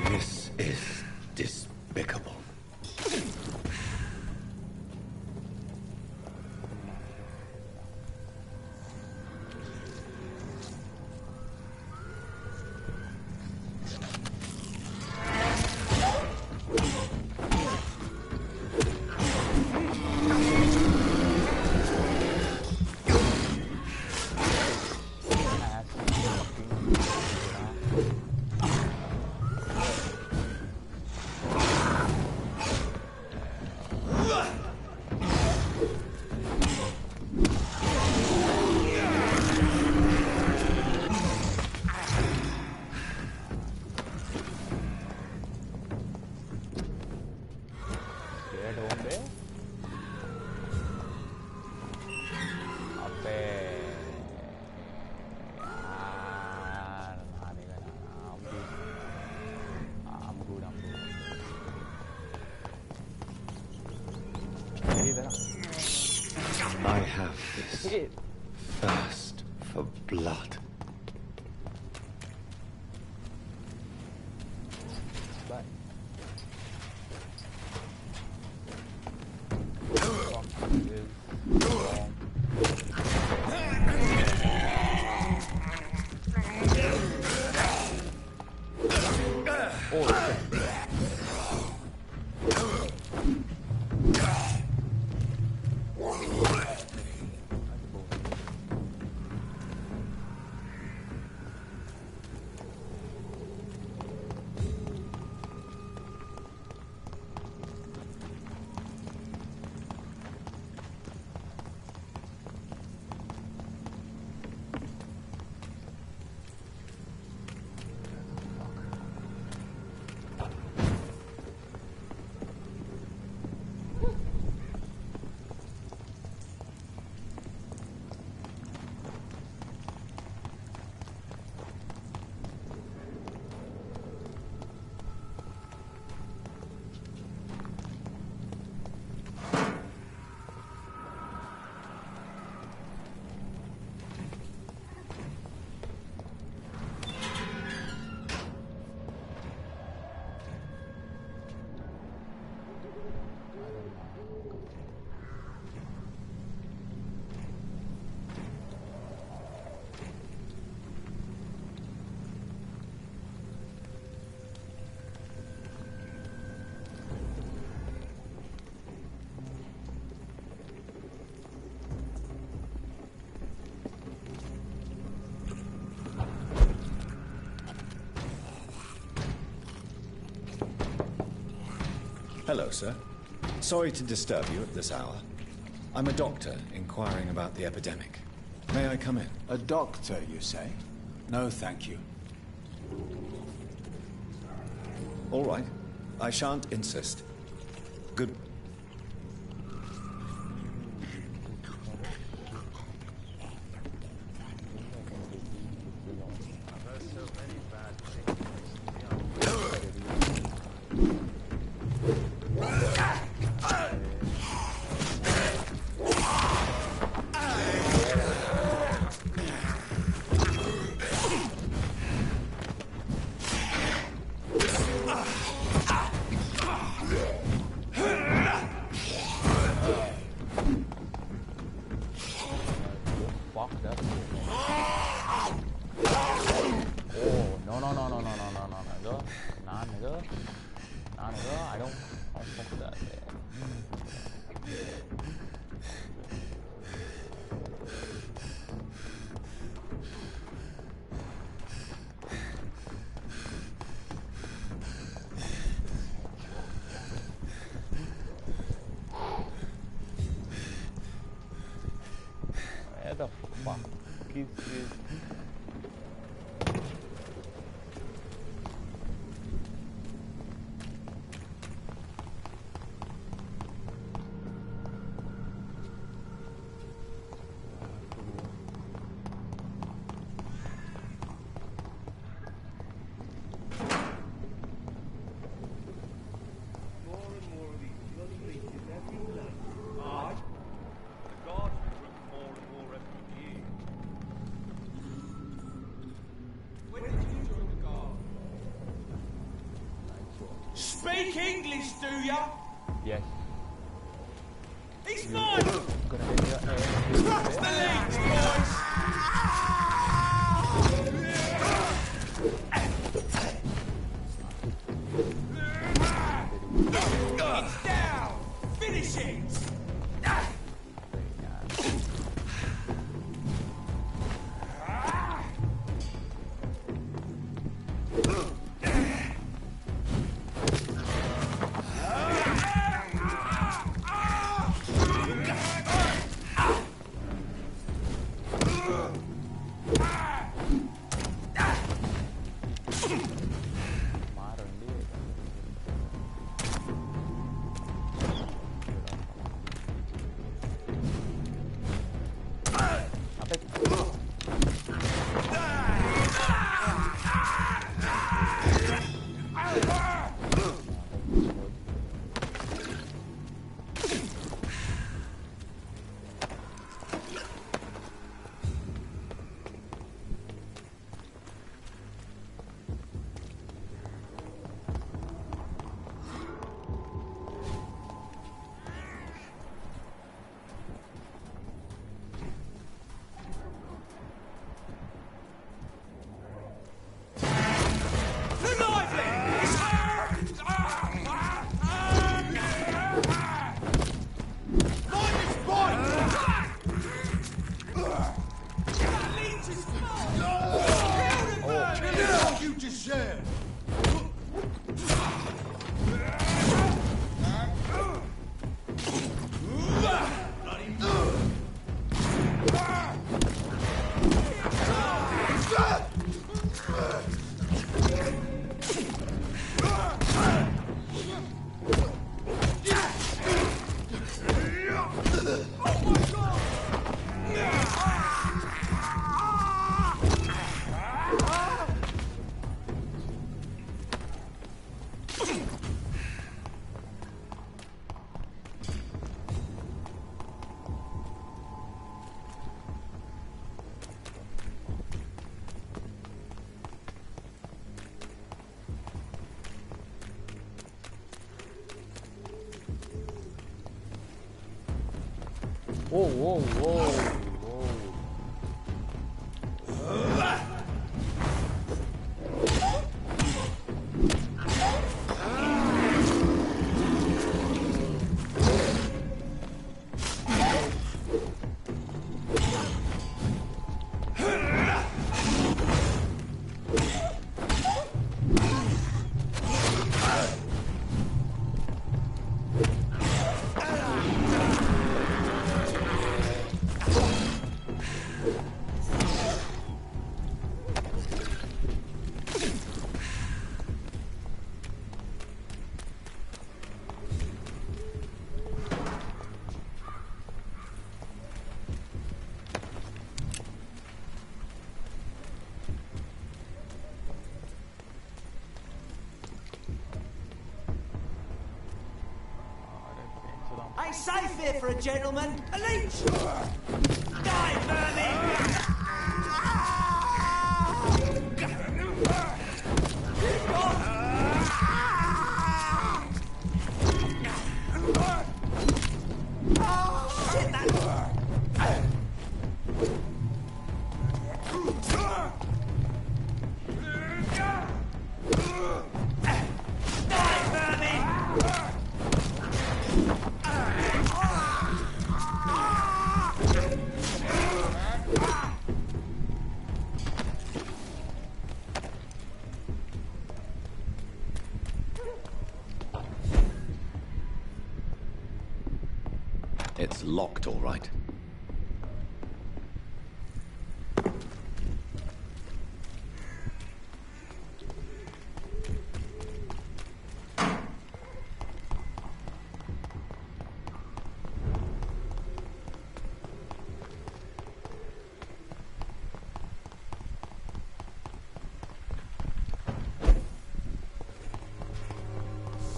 This is despicable. I have this thirst for blood. Hello, sir. Sorry to disturb you at this hour. I'm a doctor inquiring about the epidemic. May I come in? A doctor, you say? No, thank you. All right. I shan't insist. Good. Where the fuck is this? Speak English, do ya? Yes. He's mine! Cross the legs, boys! It's down! Finish it! Whoa, whoa, whoa, whoa. safe here for a gentleman. A leech! Die, vermin! Shit, that... It's locked, all right.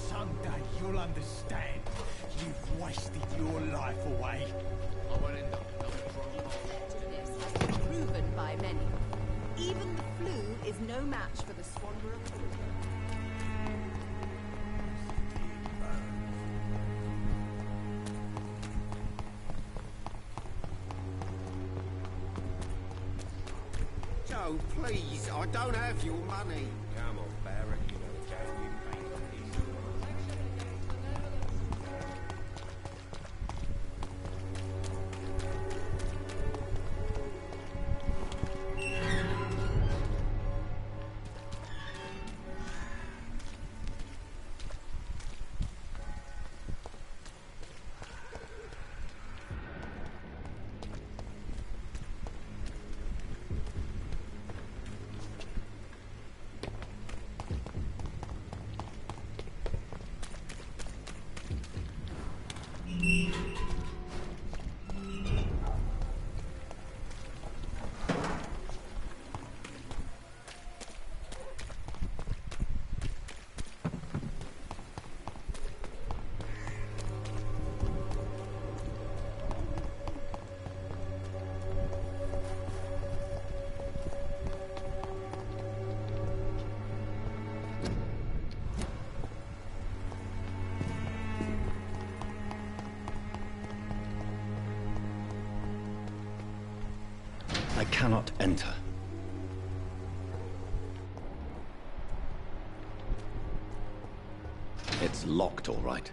Someday you'll understand. You've wasted your life away. I will end up Effectiveness has been proven by many. Even the flu is no match for the Swanborough flu. Joe, please, I don't have your money. Come on, Barrett, you know the game you pay for these. I cannot enter. It's locked, all right.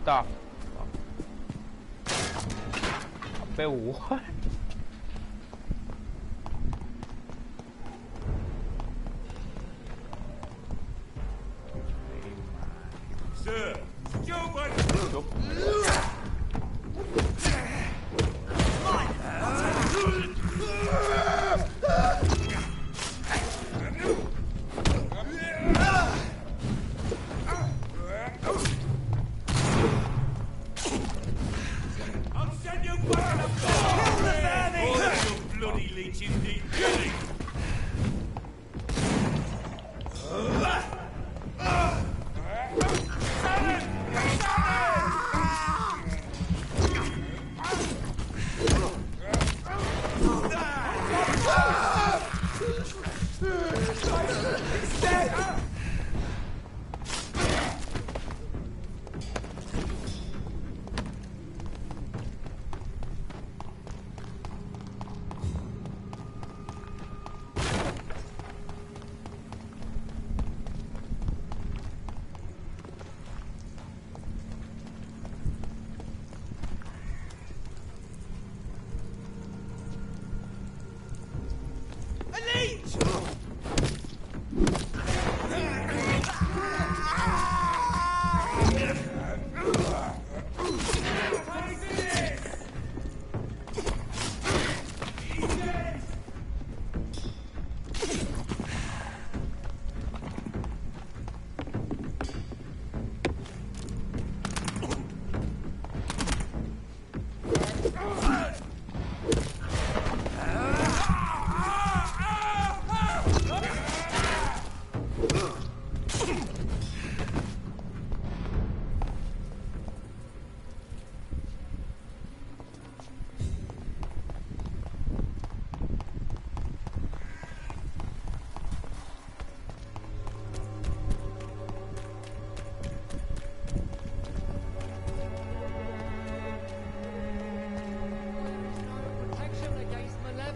the fuck? Wait, what? Sir, I'll send you back up there! Kill the vermin! All your bloody leeches need killing!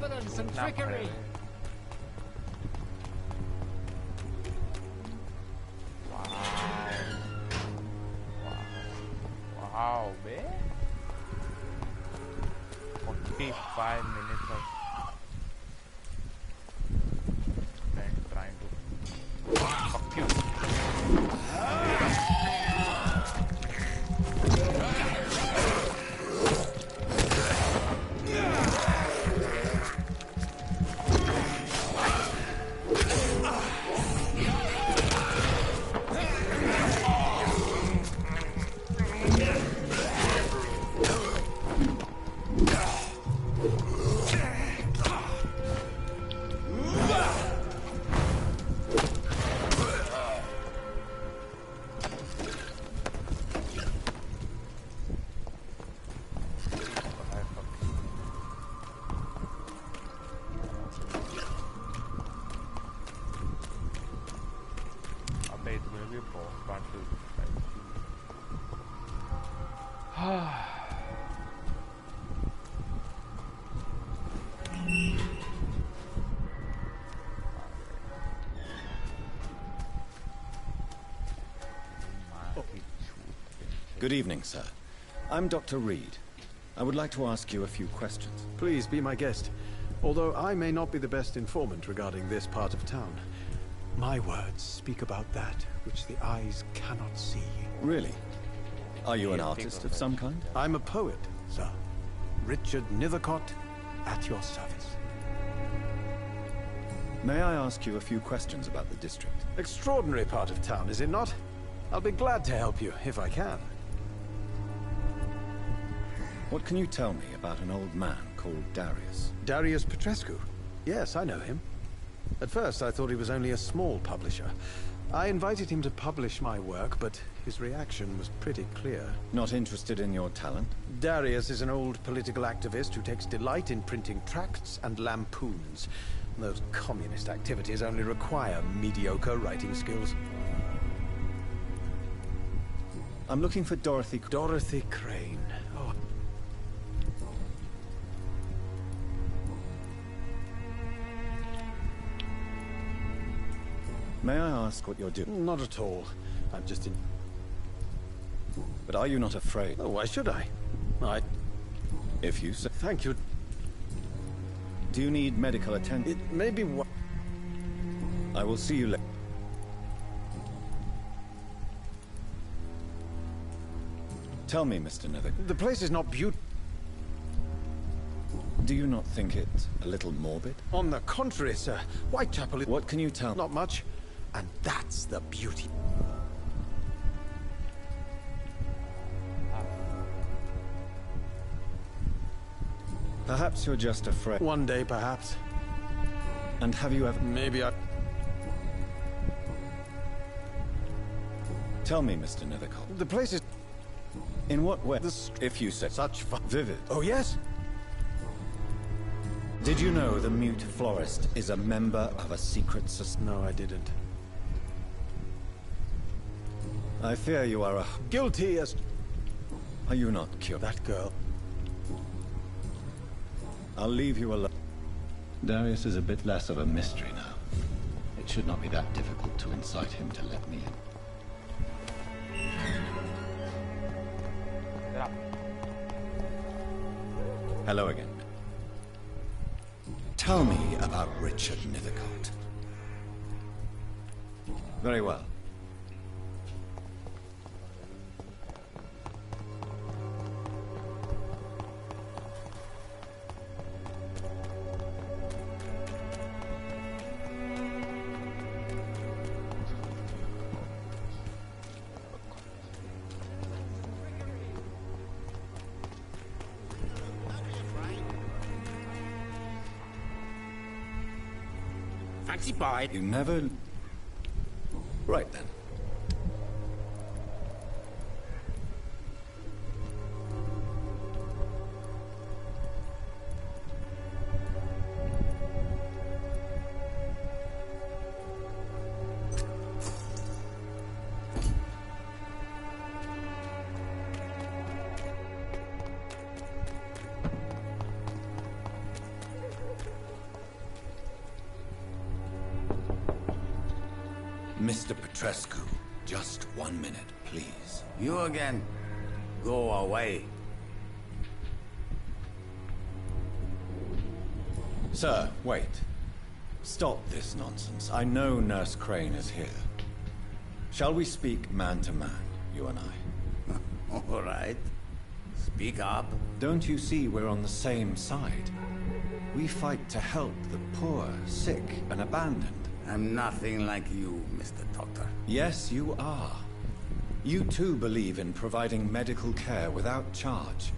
evidence and trickery. Wow, man. 45 minutes of Ben trying to fuck you. Good evening, sir. I'm Dr. Reed. I would like to ask you a few questions. Please be my guest. Although I may not be the best informant regarding this part of town, my words speak about that which the eyes cannot see. Really? Are you an artist of some kind? I'm a poet, sir. Richard Nethercott, at your service. May I ask you a few questions about the district? Extraordinary part of town, is it not? I'll be glad to help you, if I can. What can you tell me about an old man called Darius? Darius Petrescu? Yes, I know him. At first, I thought he was only a small publisher. I invited him to publish my work, but his reaction was pretty clear. Not interested in your talent? Darius is an old political activist who takes delight in printing tracts and lampoons. Those communist activities only require mediocre writing skills. I'm looking for Dorothy Crane. Oh. May I ask what you're doing? Not at all. I'm just in... But are you not afraid? Oh, why should I? If you say... Thank you. Do you need medical attention? It may be what... I will see you later. Tell me, Mr. Nethercott. The place is not beautiful. Do you not think it a little morbid? On the contrary, sir. Whitechapel is... What can you tell me? Not much. And that's the beauty. Perhaps you're just afraid. One day, perhaps. And have you ever... Maybe I... Tell me, Mr. Nethercott. The place is... In what way? If you said... Such fun. Vivid. Oh, yes? Did you know the mute florist is a member of a secret society? No, I didn't. I fear you are a... Guilty as... Are you not cured? That girl. I'll leave you alone. Darius is a bit less of a mystery now. It should not be that difficult to incite him to let me in. Hello again. Tell me about Richard Nethercott. Very well. Fancy pie. You never... Right then. Mr. Petrescu, just 1 minute, please. You again. Go away. Sir, wait. Stop this nonsense. I know Nurse Crane is here. Shall we speak man to man, you and I? All right. Speak up. Don't you see we're on the same side? We fight to help the poor, sick, and abandoned. I'm nothing like you, Mr. Doctor. Yes, you are. You too believe in providing medical care without charge.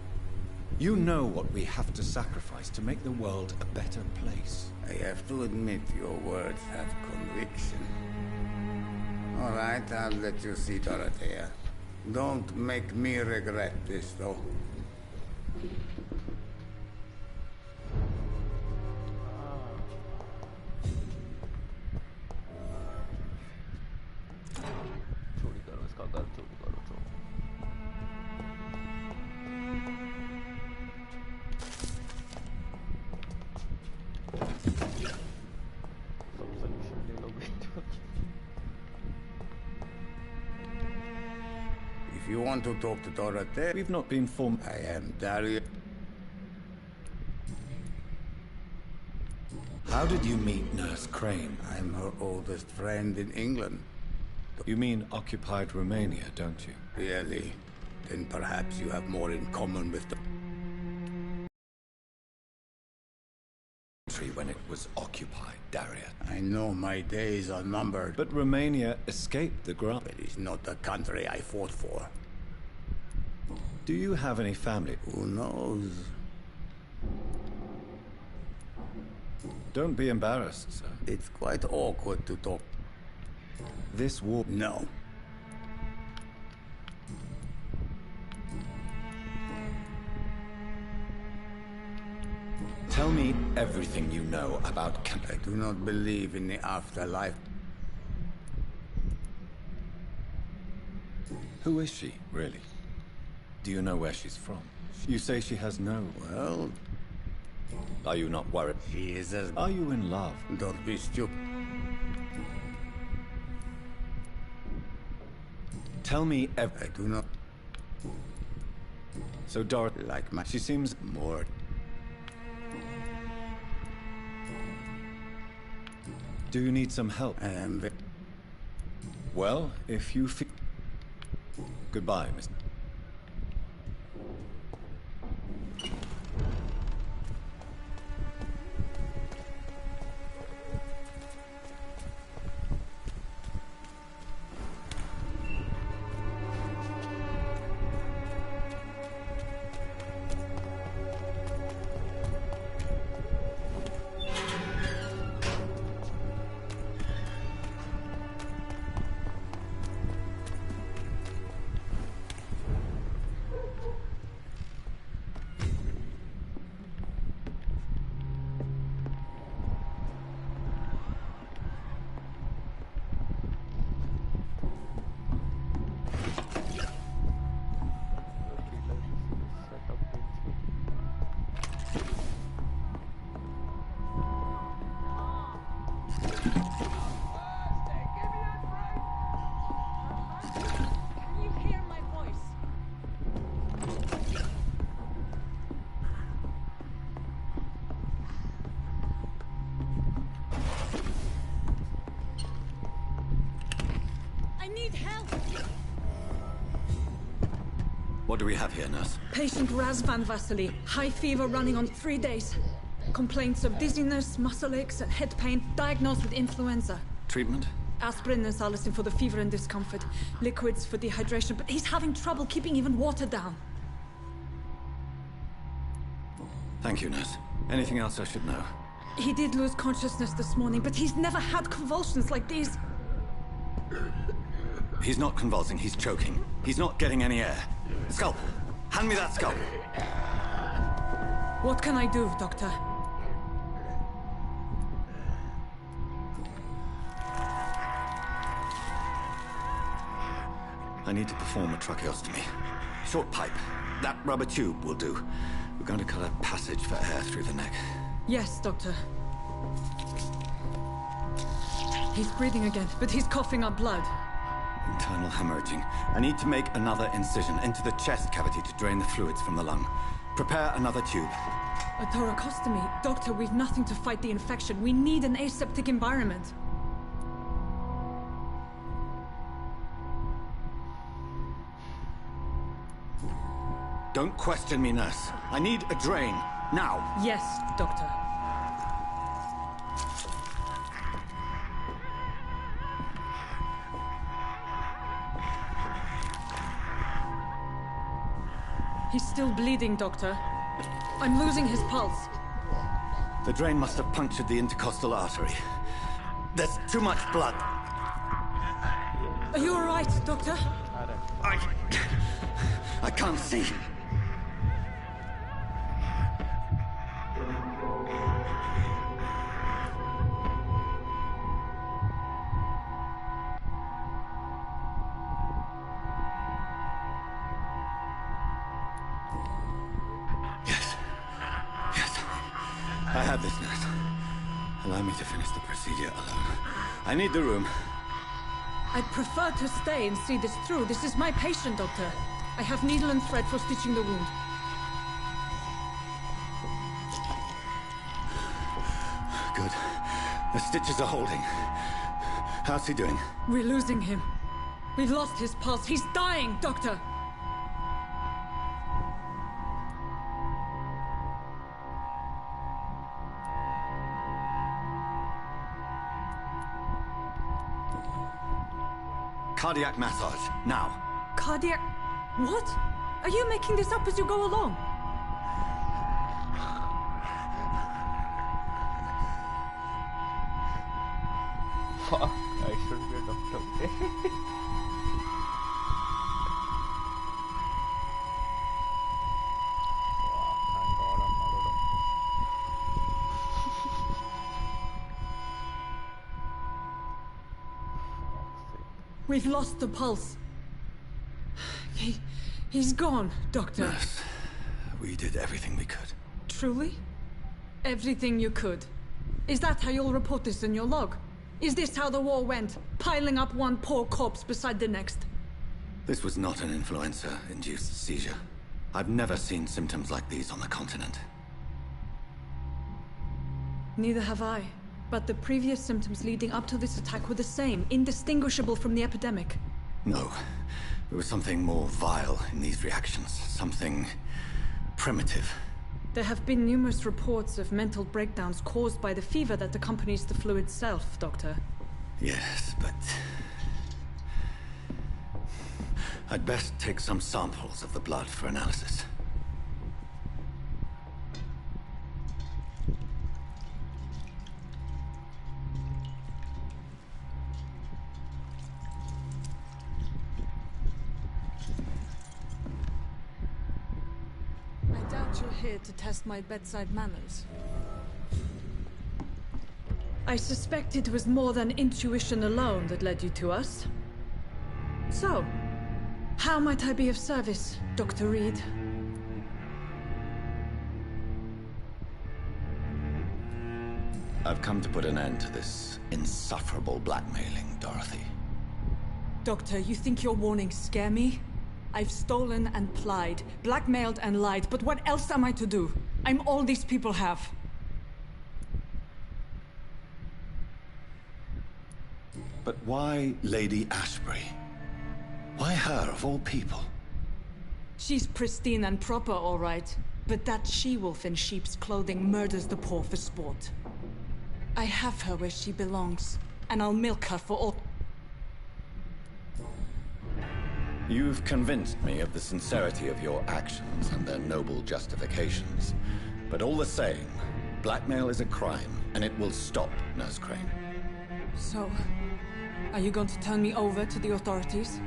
You know what we have to sacrifice to make the world a better place. I have to admit your words have conviction. All right, I'll let you see Dorothea. Don't make me regret this, though. If you want to talk to Dorothea, we've not been formed. I am Darius. How did you meet Nurse Crane? I'm her oldest friend in England. You mean occupied Romania, don't you? Really? Then perhaps you have more in common with the country when it was occupied, Darius. I know my days are numbered. But Romania escaped the ground. It is not the country I fought for. Do you have any family? Who knows? Don't be embarrassed, sir. It's quite awkward to talk. This war... No. Tell me everything you know about I do not believe in the afterlife. Who is she, really? Do you know where she's from? You say she has no... Well... Are you not worried? She is as... Are you in love? Don't be stupid. Tell me I do not... So Dorothy... Like my... She seems... More... Do you need some help? I am... Well, if you feel... Goodbye, Mr. What do we have here, nurse? Patient Raz Van Vasily. High fever running on 3 days. Complaints of dizziness, muscle aches, and head pain. Diagnosed with influenza. Treatment? Aspirin and salicin for the fever and discomfort. Liquids for dehydration, but he's having trouble keeping even water down. Thank you, nurse. Anything else I should know? He did lose consciousness this morning, but he's never had convulsions like these. He's not convulsing, he's choking. He's not getting any air. Scalpel! Hand me that scalpel! What can I do, Doctor? I need to perform a tracheostomy. Short pipe. That rubber tube will do. We're going to cut a passage for air through the neck. Yes, Doctor. He's breathing again, but he's coughing up blood. Internal hemorrhaging. I need to make another incision into the chest cavity to drain the fluids from the lung. Prepare another tube. A thoracostomy. Doctor, we've nothing to fight the infection. We need an aseptic environment. Don't question me, nurse. I need a drain. Now. Yes, Doctor. He's still bleeding, Doctor. I'm losing his pulse. The drain must have punctured the intercostal artery. There's too much blood. Are you all right, Doctor? I can't see. I have this, nurse. Allow me to finish the procedure alone. I need the room. I'd prefer to stay and see this through. This is my patient, Doctor. I have needle and thread for stitching the wound. Good. The stitches are holding. How's he doing? We're losing him. We've lost his pulse. He's dying, Doctor! Cardiac massage, now. Cardiac... What? Are you making this up as you go along? Fuck, I should be a doctor, okay? Thank God I'm not a doctor. We've lost the pulse. He's gone, Doctor. Nurse, we did everything we could. Truly? Everything you could? Is that how you'll report this in your log? Is this how the war went? Piling up one poor corpse beside the next? This was not an influenza-induced seizure. I've never seen symptoms like these on the continent. Neither have I. But the previous symptoms leading up to this attack were the same, indistinguishable from the epidemic. No. There was something more vile in these reactions. Something primitive. There have been numerous reports of mental breakdowns caused by the fever that accompanies the flu itself, Doctor. Yes, but... I'd best take some samples of the blood for analysis. I doubt you're here to test my bedside manners. I suspect it was more than intuition alone that led you to us. So, how might I be of service, Dr. Reed? I've come to put an end to this insufferable blackmailing, Dorothy. Doctor, you think your warnings scare me? I've stolen and plied, blackmailed and lied, but what else am I to do? I'm all these people have. But why Lady Ashbury? Why her, of all people? She's pristine and proper, all right. But that she-wolf in sheep's clothing murders the poor for sport. I have her where she belongs, and I'll milk her for all... You've convinced me of the sincerity of your actions and their noble justifications. But all the same, blackmail is a crime, and it will stop, Nurse Crane. So, are you going to turn me over to the authorities?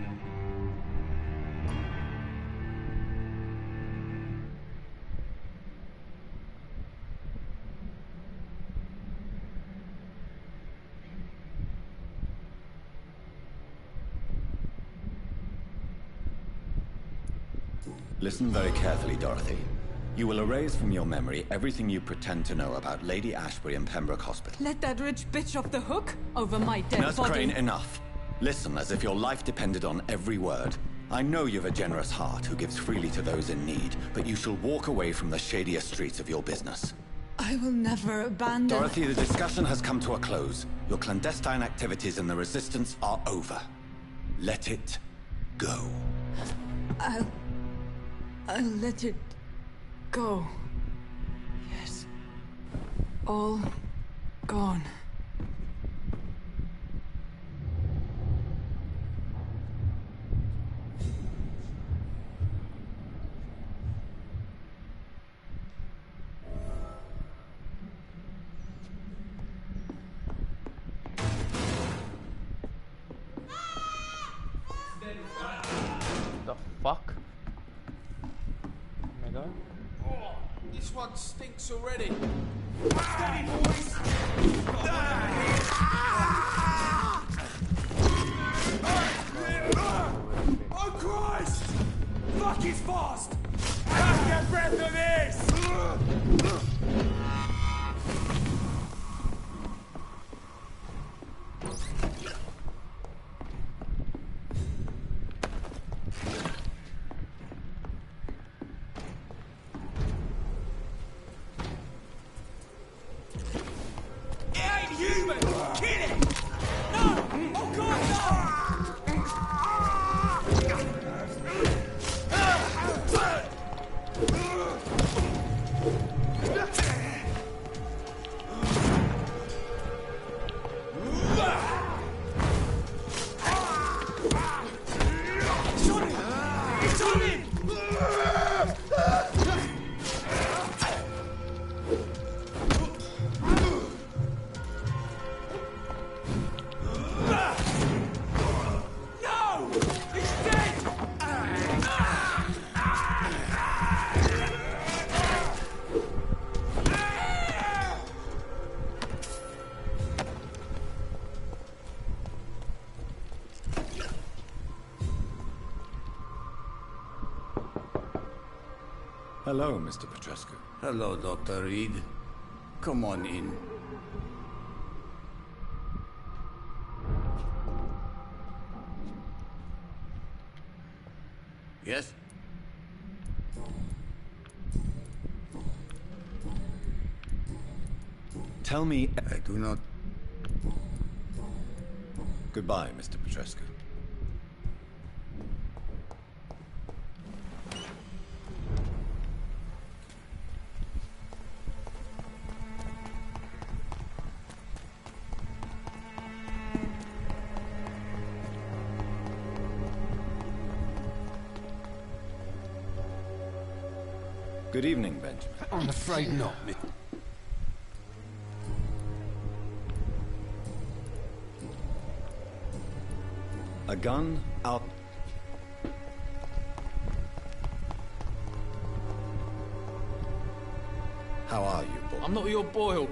Listen very carefully, Dorothy. You will erase from your memory everything you pretend to know about Lady Ashbury and Pembroke Hospital. Let that rich bitch off the hook over my dead Nurse body. Crane, enough. Listen as if your life depended on every word. I know you've a generous heart who gives freely to those in need, but you shall walk away from the shadier streets of your business. I will never abandon... Dorothy, the discussion has come to a close. Your clandestine activities in the Resistance are over. Let it go. I'll let it go. Yes. All gone. The fuck? Oh my god. Oh, this one stinks already. Steady, boys! Oh, Christ! Fuck, he's fast! Get breath of this! Hello, Mr. Petrescu. Hello, Dr. Reed. Come on in. Yes? Tell me... I do not... Goodbye, Mr. Petrescu. Good evening, Benjamin. I'm afraid not, Miss. A gun out... How are you, boy? I'm not your boy.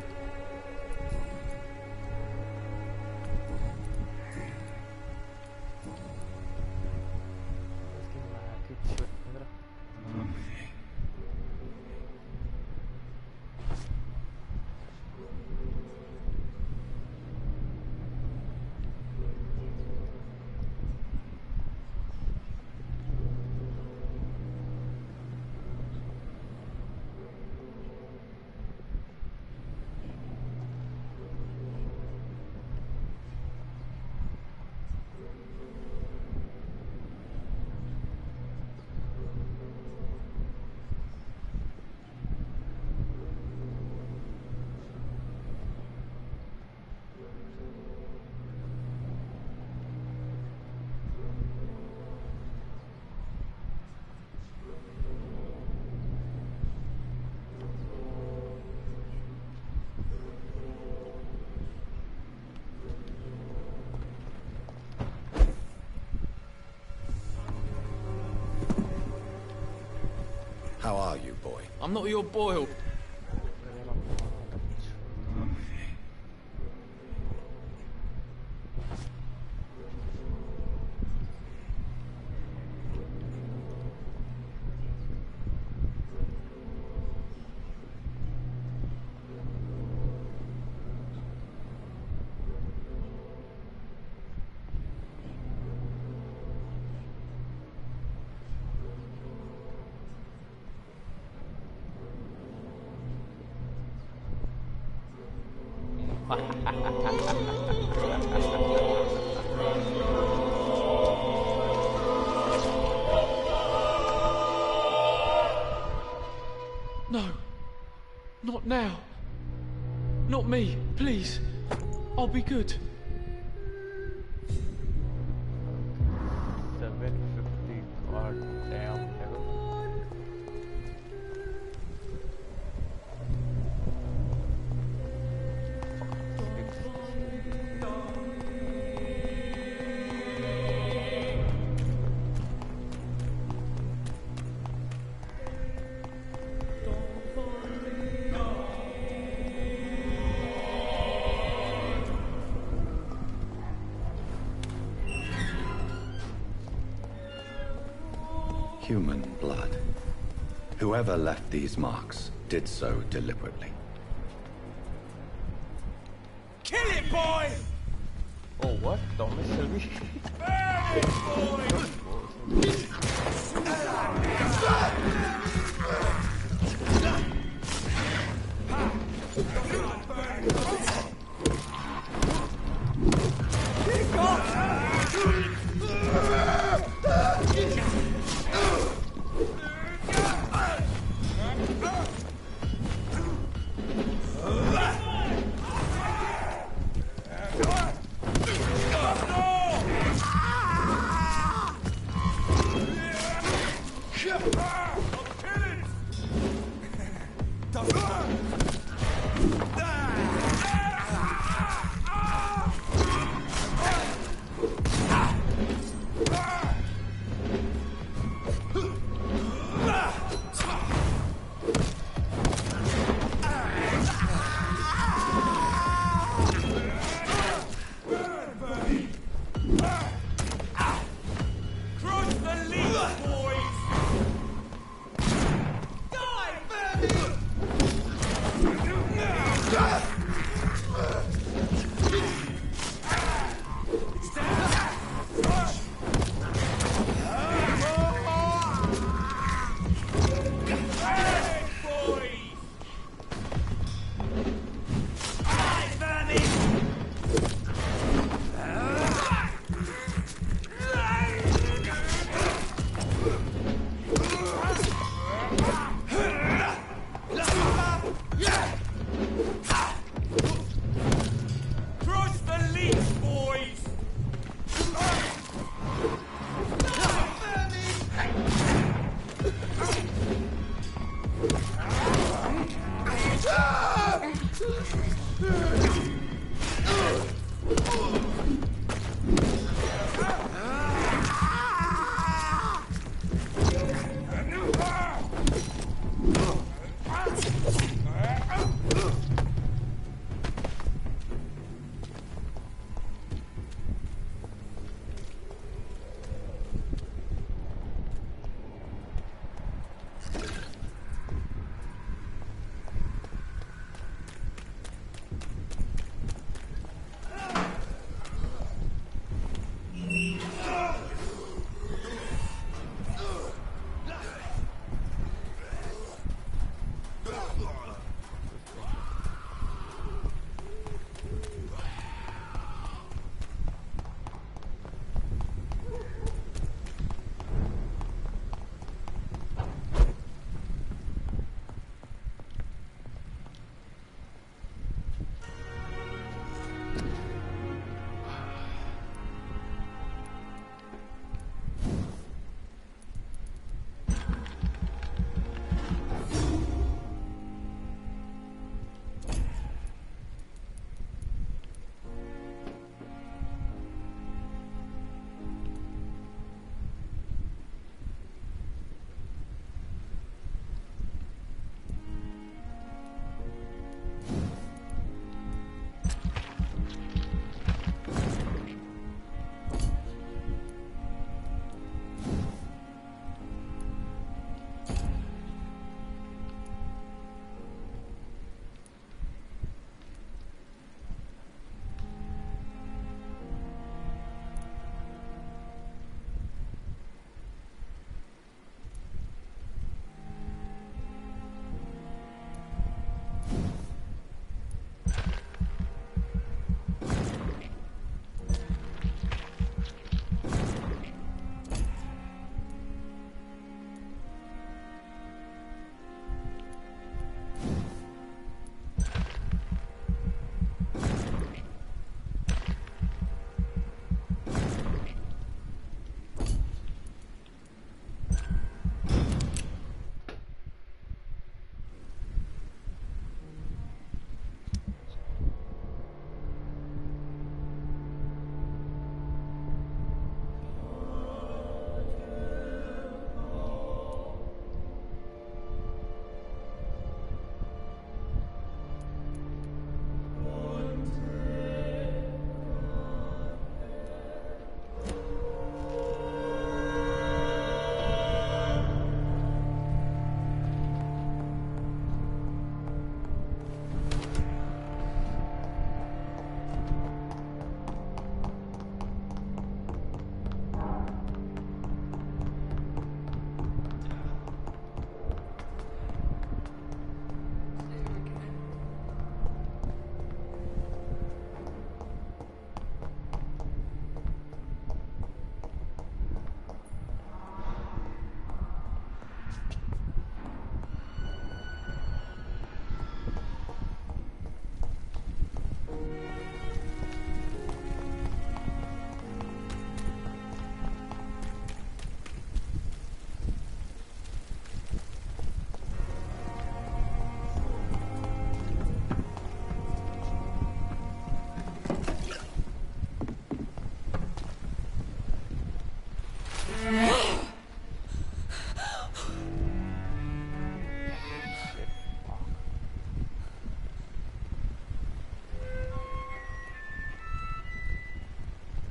How are you, boy? I'm not your boy. No. Not now. Not me, please. I'll be good. 750 god damn level. Human blood. Whoever left these marks did so deliberately. Kill it, boy! Oh, what? Thomas Shelby?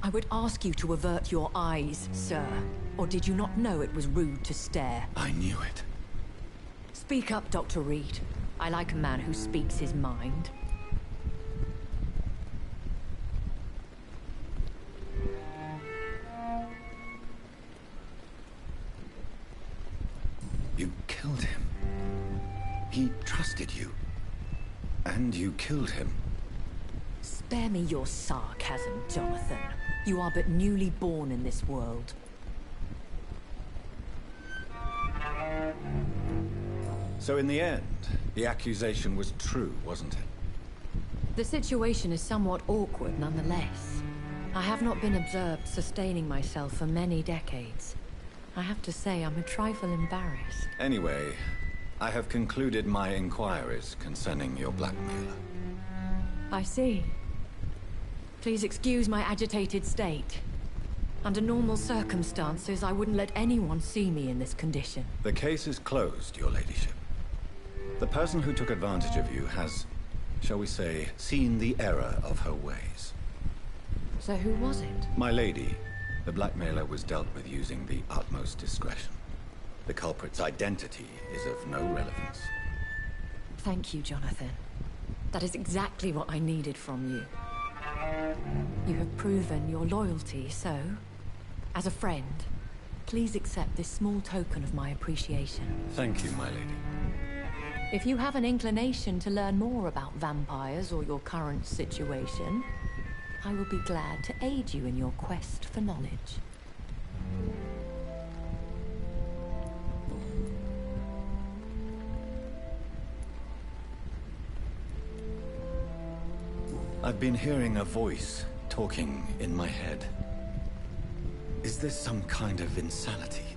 I would ask you to avert your eyes, sir. Or did you not know it was rude to stare? I knew it. Speak up, Dr. Reed. I like a man who speaks his mind. You killed him. He trusted you. And you killed him. Spare me your sarcasm, Jonathan. You are but newly born in this world. So in the end, the accusation was true, wasn't it? The situation is somewhat awkward nonetheless. I have not been observed sustaining myself for many decades. I have to say I'm a trifle embarrassed. Anyway, I have concluded my inquiries concerning your blackmailer. I see. Please excuse my agitated state. Under normal circumstances, I wouldn't let anyone see me in this condition. The case is closed, your ladyship. The person who took advantage of you has, shall we say, seen the error of her ways. So who was it? My lady, the blackmailer was dealt with using the utmost discretion. The culprit's identity is of no relevance. Thank you, Jonathan. That is exactly what I needed from you. You have proven your loyalty, so, as a friend, please accept this small token of my appreciation. Thank you, my lady. If you have an inclination to learn more about vampires or your current situation, I will be glad to aid you in your quest for knowledge. I've been hearing a voice talking in my head. Is this some kind of insanity?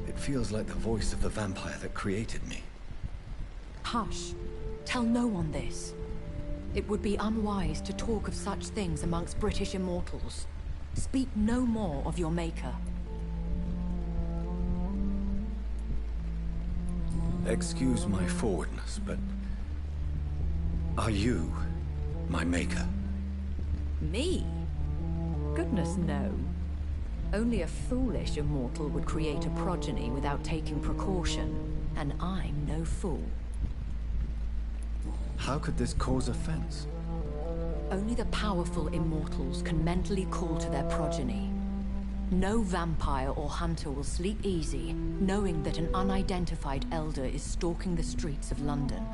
It feels like the voice of the vampire that created me. Hush. Tell no one this. It would be unwise to talk of such things amongst British immortals. Speak no more of your maker. Excuse my forwardness, but... are you my maker? Me? Goodness, no. Only a foolish immortal would create a progeny without taking precaution, and I'm no fool. How could this cause offense? Only the powerful immortals can mentally call to their progeny. No vampire or hunter will sleep easy, knowing that an unidentified elder is stalking the streets of London.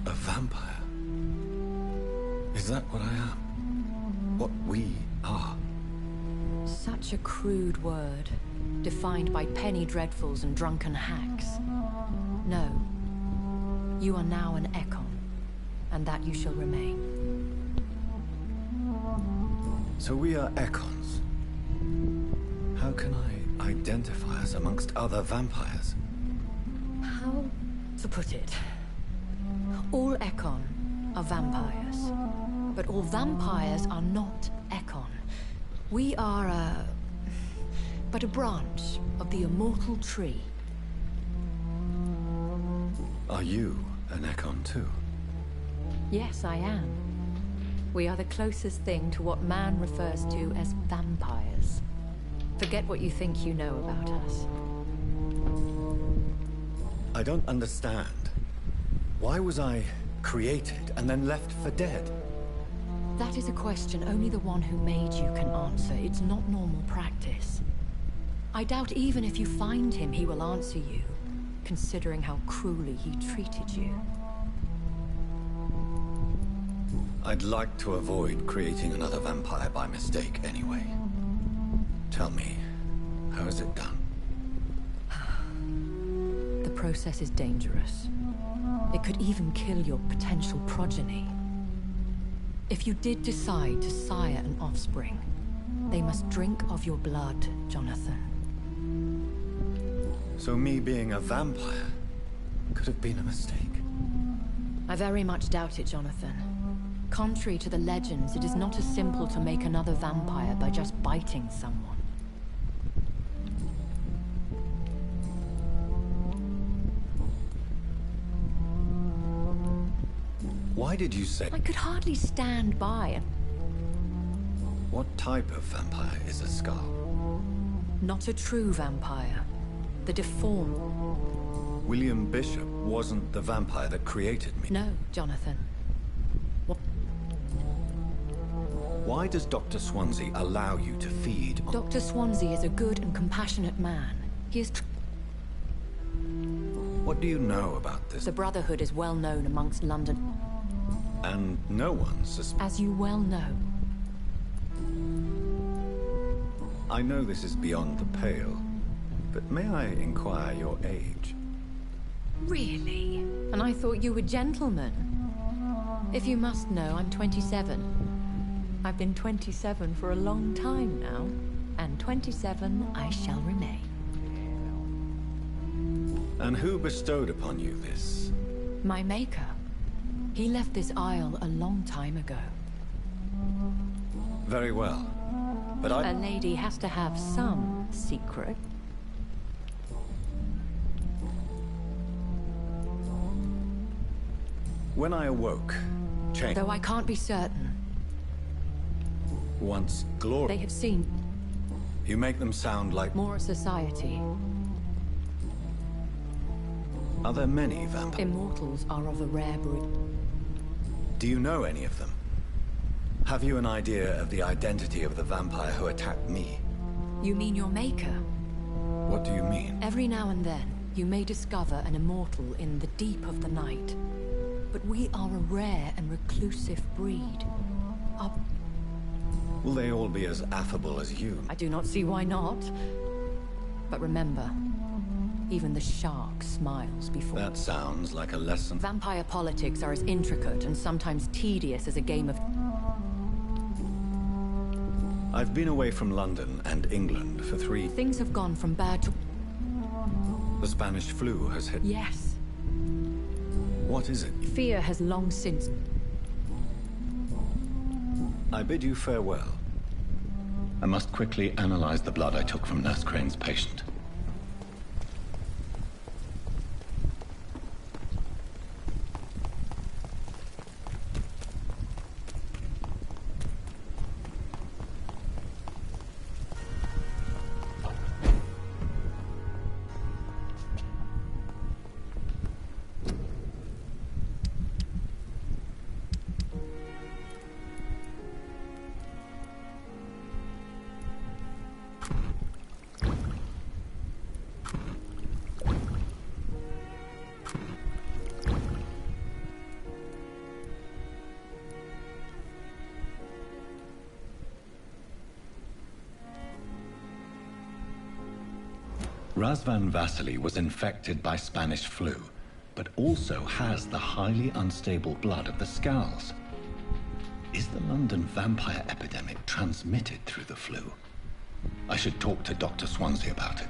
A vampire? Is that what I am? What we are? Such a crude word, defined by penny dreadfuls and drunken hacks. No. You are now an Ekon, and that you shall remain. So we are Ekons. How can I identify us amongst other vampires? How to put it? All Ekon are vampires, but all vampires are not Ekon. We are but a branch of the immortal tree. Are you an Ekon too? Yes, I am. We are the closest thing to what man refers to as vampires. Forget what you think you know about us. I don't understand. Why was I created and then left for dead? That is a question only the one who made you can answer. It's not normal practice. I doubt even if you find him, he will answer you, considering how cruelly he treated you. I'd like to avoid creating another vampire by mistake anyway. Tell me, how is it done? The process is dangerous. It could even kill your potential progeny. If you did decide to sire an offspring, they must drink of your blood, Jonathan. So me being a vampire could have been a mistake? I very much doubt it, Jonathan. Contrary to the legends, it is not as simple to make another vampire by just biting someone. Why did you say... I could hardly stand by and... What type of vampire is a skull? Not a true vampire. The deformed... William Bishop wasn't the vampire that created me. No, Jonathan. What? Why does Dr. Swansea allow you to feed on... Dr. Swansea is a good and compassionate man. He is... What do you know about this? The Brotherhood is well known amongst London. And no one suspects... As you well know. I know this is beyond the pale, but may I inquire your age? Really? And I thought you were gentlemen. If you must know, I'm 27. I've been 27 for a long time now, and 27 I shall remain. And who bestowed upon you this? My maker. He left this isle a long time ago. Very well, but I... A lady has to have some secret. When I awoke, change... Though I can't be certain. Once glory... They have seen... You make them sound like... More society. Are there many vampires? Immortals are of a rare breed. Do you know any of them? Have you an idea of the identity of the vampire who attacked me? You mean your maker? What do you mean? Every now and then, you may discover an immortal in the deep of the night. But we are a rare and reclusive breed. Will they all be as affable as you? I do not see why not. But remember, even the shark smiles before... That sounds like a lesson. Vampire politics are as intricate and sometimes tedious as a game of... I've been away from London and England for 3... Things have gone from bad to... The Spanish flu has hit... Yes. What is it? Fear has long since... I bid you farewell. I must quickly analyze the blood I took from Nurse Crane's patient. Razvan Vasily was infected by Spanish flu, but also has the highly unstable blood of the Scowls. Is the London vampire epidemic transmitted through the flu? I should talk to Dr. Swansea about it.